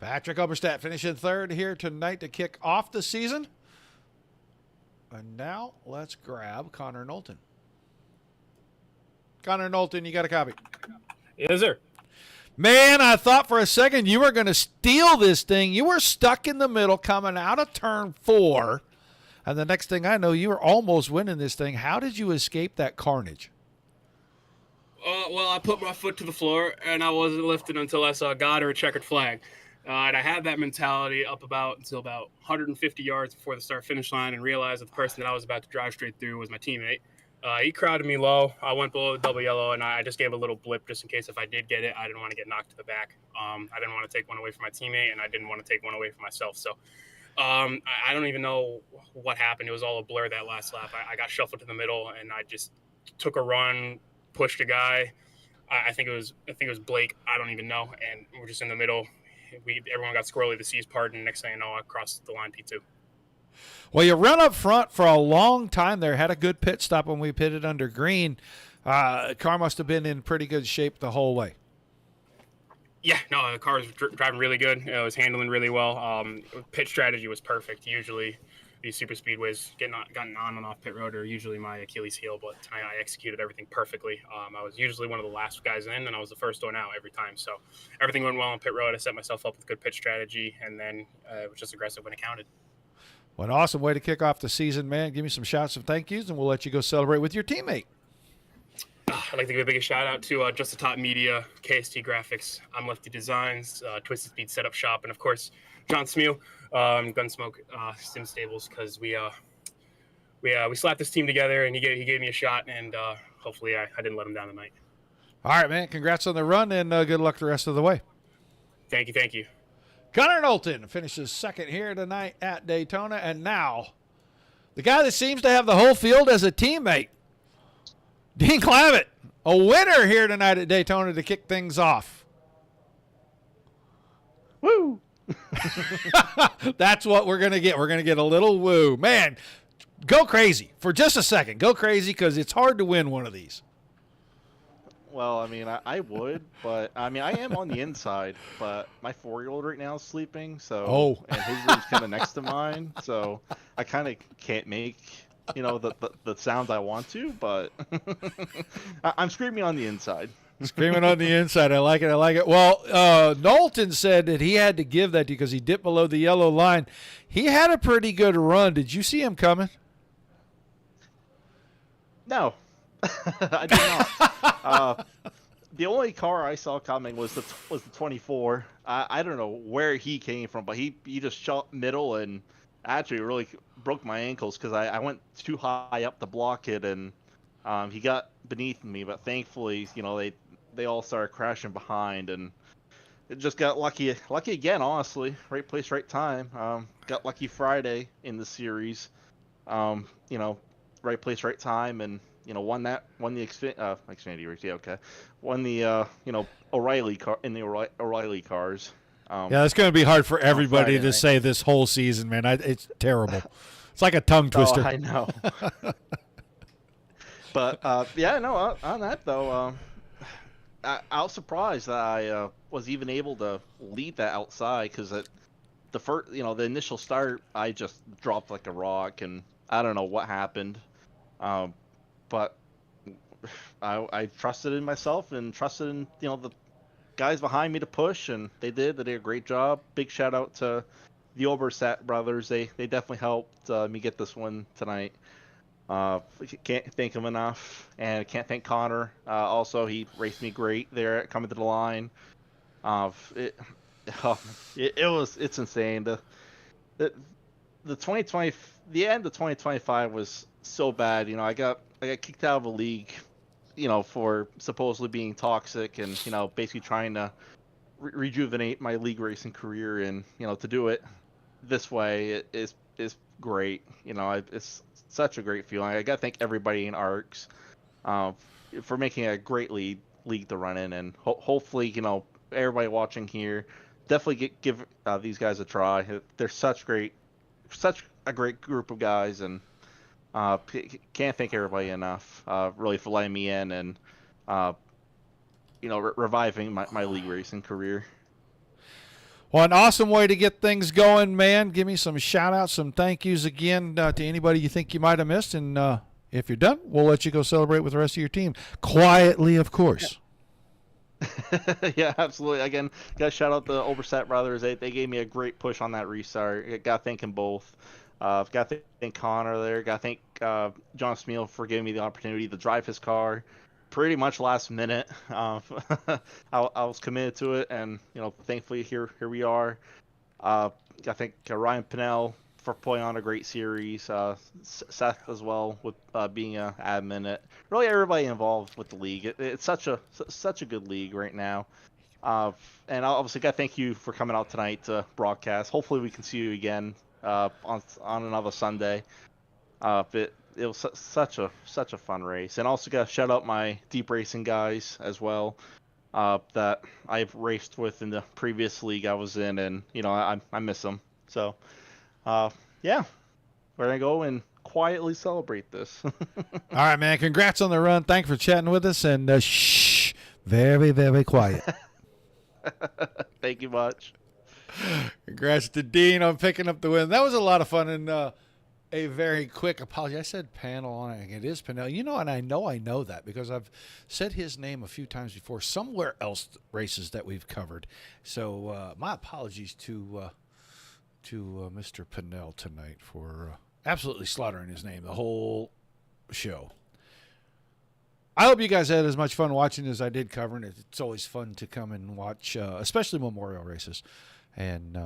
Patrick Oberstadt finishing third here tonight to kick off the season. And now let's grab Connor Knowlton. Connor Knowlton, you got a copy? Yes, sir. Man, I thought for a second you were going to steal this thing. You were stuck in the middle coming out of turn 4. And the next thing I know, you were almost winning this thing. How did you escape that carnage? Well, I put my foot to the floor, and I wasn't lifting until I saw God or a checkered flag. And I had that mentality up until about 150 yards before the start-finish line, and realized that the person that I was about to drive straight through was my teammate. He crowded me low. I went below the double yellow, and I just gave a little blip just in case if I did get it, I didn't want to get knocked to the back. I didn't want to take one away from my teammate, and I didn't want to take one away from myself. So I don't even know what happened. It was all a blur that last lap. I got shuffled to the middle, and I just took a run, pushed a guy. I think it was Blake. I don't even know. And we're just in the middle. Everyone got squirrely. The C's parted, and next thing you know, I crossed the line P2. Well, you run up front for a long time there. Had a good pit stop when we pitted under green. Car must have been in pretty good shape the whole way. Yeah, no, the car was driving really good. It was handling really well. Pit strategy was perfect. Usually these super speedways gotten on and off pit road are usually my Achilles heel, but tonight I executed everything perfectly. I was usually one of the last guys in, and I was the first one out every time. So everything went well on pit road. I set myself up with good pit strategy, and then it was just aggressive when it counted. What an awesome way to kick off the season, man. Give me some shouts of thank yous, and we'll let you go celebrate with your teammate. I'd like to give a big shout out to Just the Top Media, KST Graphics, I'm Lefty Designs, Twisted Speed Setup Shop, and of course, John Smew, Gunsmoke Sim Stables, because we slapped this team together, and he gave me a shot, and hopefully I didn't let him down tonight. All right, man. Congrats on the run, and good luck the rest of the way. Thank you. Connor Knowlton finishes second here tonight at Daytona, and now the guy that seems to have the whole field as a teammate, Dean Clavitt, a winner here tonight at Daytona to kick things off. Woo! That's what we're going to get. We're going to get a little woo. Man, go crazy for just a second. Go crazy because it's hard to win one of these. Well, I mean, I would, but I mean, I am on the inside, but my 4-year-old right now is sleeping, so and his room's kind of next to mine, so I kind of can't make, the sounds I want to, but I'm screaming on the inside. Screaming on the inside. I like it. Well, Knowlton said that he had to give that because he dipped below the yellow line. He had a pretty good run. Did you see him coming? No, I did not. The only car I saw coming was the 24. I don't know where he came from, but he just shot middle and actually really broke my ankles because I went too high up to block it, and he got beneath me. But thankfully, they all started crashing behind, and it just got lucky again. Honestly, right place, right time. Got lucky Friday in the series. Right place, right time, and won the Xfinity race. Yeah, okay. Won the O'Reilly car in the O'Reilly cars. Yeah, that's going to be hard for everybody to say this whole season, man. It's terrible. It's like a tongue twister. Oh, I know. But on that though, I was surprised that I was even able to lead that outside because the first, the initial start, I just dropped like a rock, and I don't know what happened. But I trusted in myself and trusted in the guys behind me to push, and they did a great job. Big shout out to the Obersat brothers. They definitely helped me get this one tonight. Can't thank him enough, and can't thank Connor. Also, he raced me great there coming to the line. It's insane. The 2020, the end of 2025 was so bad. I got kicked out of a league, for supposedly being toxic, and basically trying to rejuvenate my league racing career, and to do it this way is great. It's such a great feeling. I gotta thank everybody in ARCS for making a great league to run in, and hopefully everybody watching here definitely give these guys a try. They're such a great group of guys, and can't thank everybody enough really for letting me in and reviving my league racing career. Well, an awesome way to get things going, man. Give me some shout-outs, some thank yous again to anybody you think you might have missed. And if you're done, we'll let you go celebrate with the rest of your team. Quietly, of course. Yeah, absolutely. Again, got to shout out the Obersat brothers. They gave me a great push on that restart. Got to thank them both. I've got to thank Connor there. Got to thank John Smeal for giving me the opportunity to drive his car pretty much last minute. I was committed to it, and thankfully here we are. I think Ryan Pinnell for putting on a great series. Seth as well with being an admin. Really everybody involved with the league. It's such a good league right now. And obviously got to thank you for coming out tonight to broadcast. Hopefully we can see you again on another Sunday. It was such a fun race. And also got to shout out my deep racing guys as well. That I've raced with in the previous league I was in, and I miss them. So, yeah, we're gonna go and quietly celebrate this. All right, man. Congrats on the run. Thanks for chatting with us, and shh, very, very quiet. Thank you much. Congrats to Dean on picking up the win. That was a lot of fun, and a very quick apology. I said panel on it. It is Pinnell. And I know that because I've said his name a few times before somewhere else races that we've covered. So my apologies to Mr. Pinnell tonight for absolutely slaughtering his name the whole show. I hope you guys had as much fun watching as I did covering it. It's always fun to come and watch, especially memorial races, and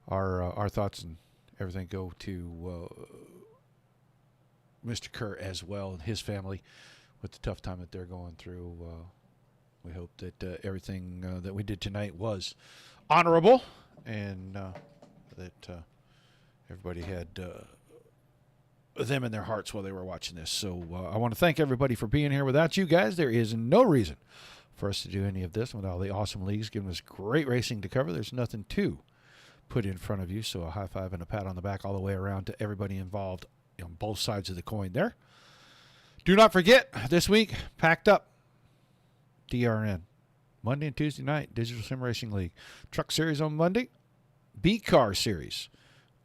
our thoughts and everything go to Mr. Kerr as well and his family with the tough time that they're going through. We hope that everything that we did tonight was honorable and that everybody had them in their hearts while they were watching this. So I want to thank everybody for being here. Without you guys, there is no reason for us to do any of this. With all the awesome leagues giving us great racing to cover, there's nothing to put in front of you. So a high five and a pat on the back all the way around to everybody involved on both sides of the coin there. Do not forget, this week, packed up DRN. Monday and Tuesday night, Digital Sim Racing League. Truck Series on Monday. B-Car Series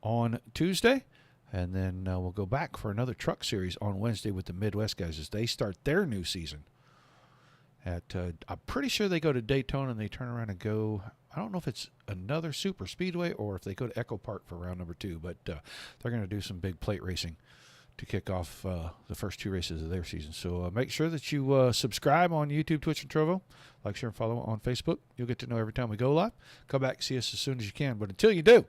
on Tuesday. And then we'll go back for another Truck Series on Wednesday with the Midwest guys as they start their new season. I'm pretty sure they go to Daytona and they turn around and go, I don't know if it's another super speedway or if they go to Echo Park for round number 2, but they're going to do some big plate racing to kick off the first 2 races of their season. So make sure that you subscribe on YouTube, Twitch, and Trovo. Like, share, and follow on Facebook. You'll get to know every time we go live. Come back and see us as soon as you can. But until you do,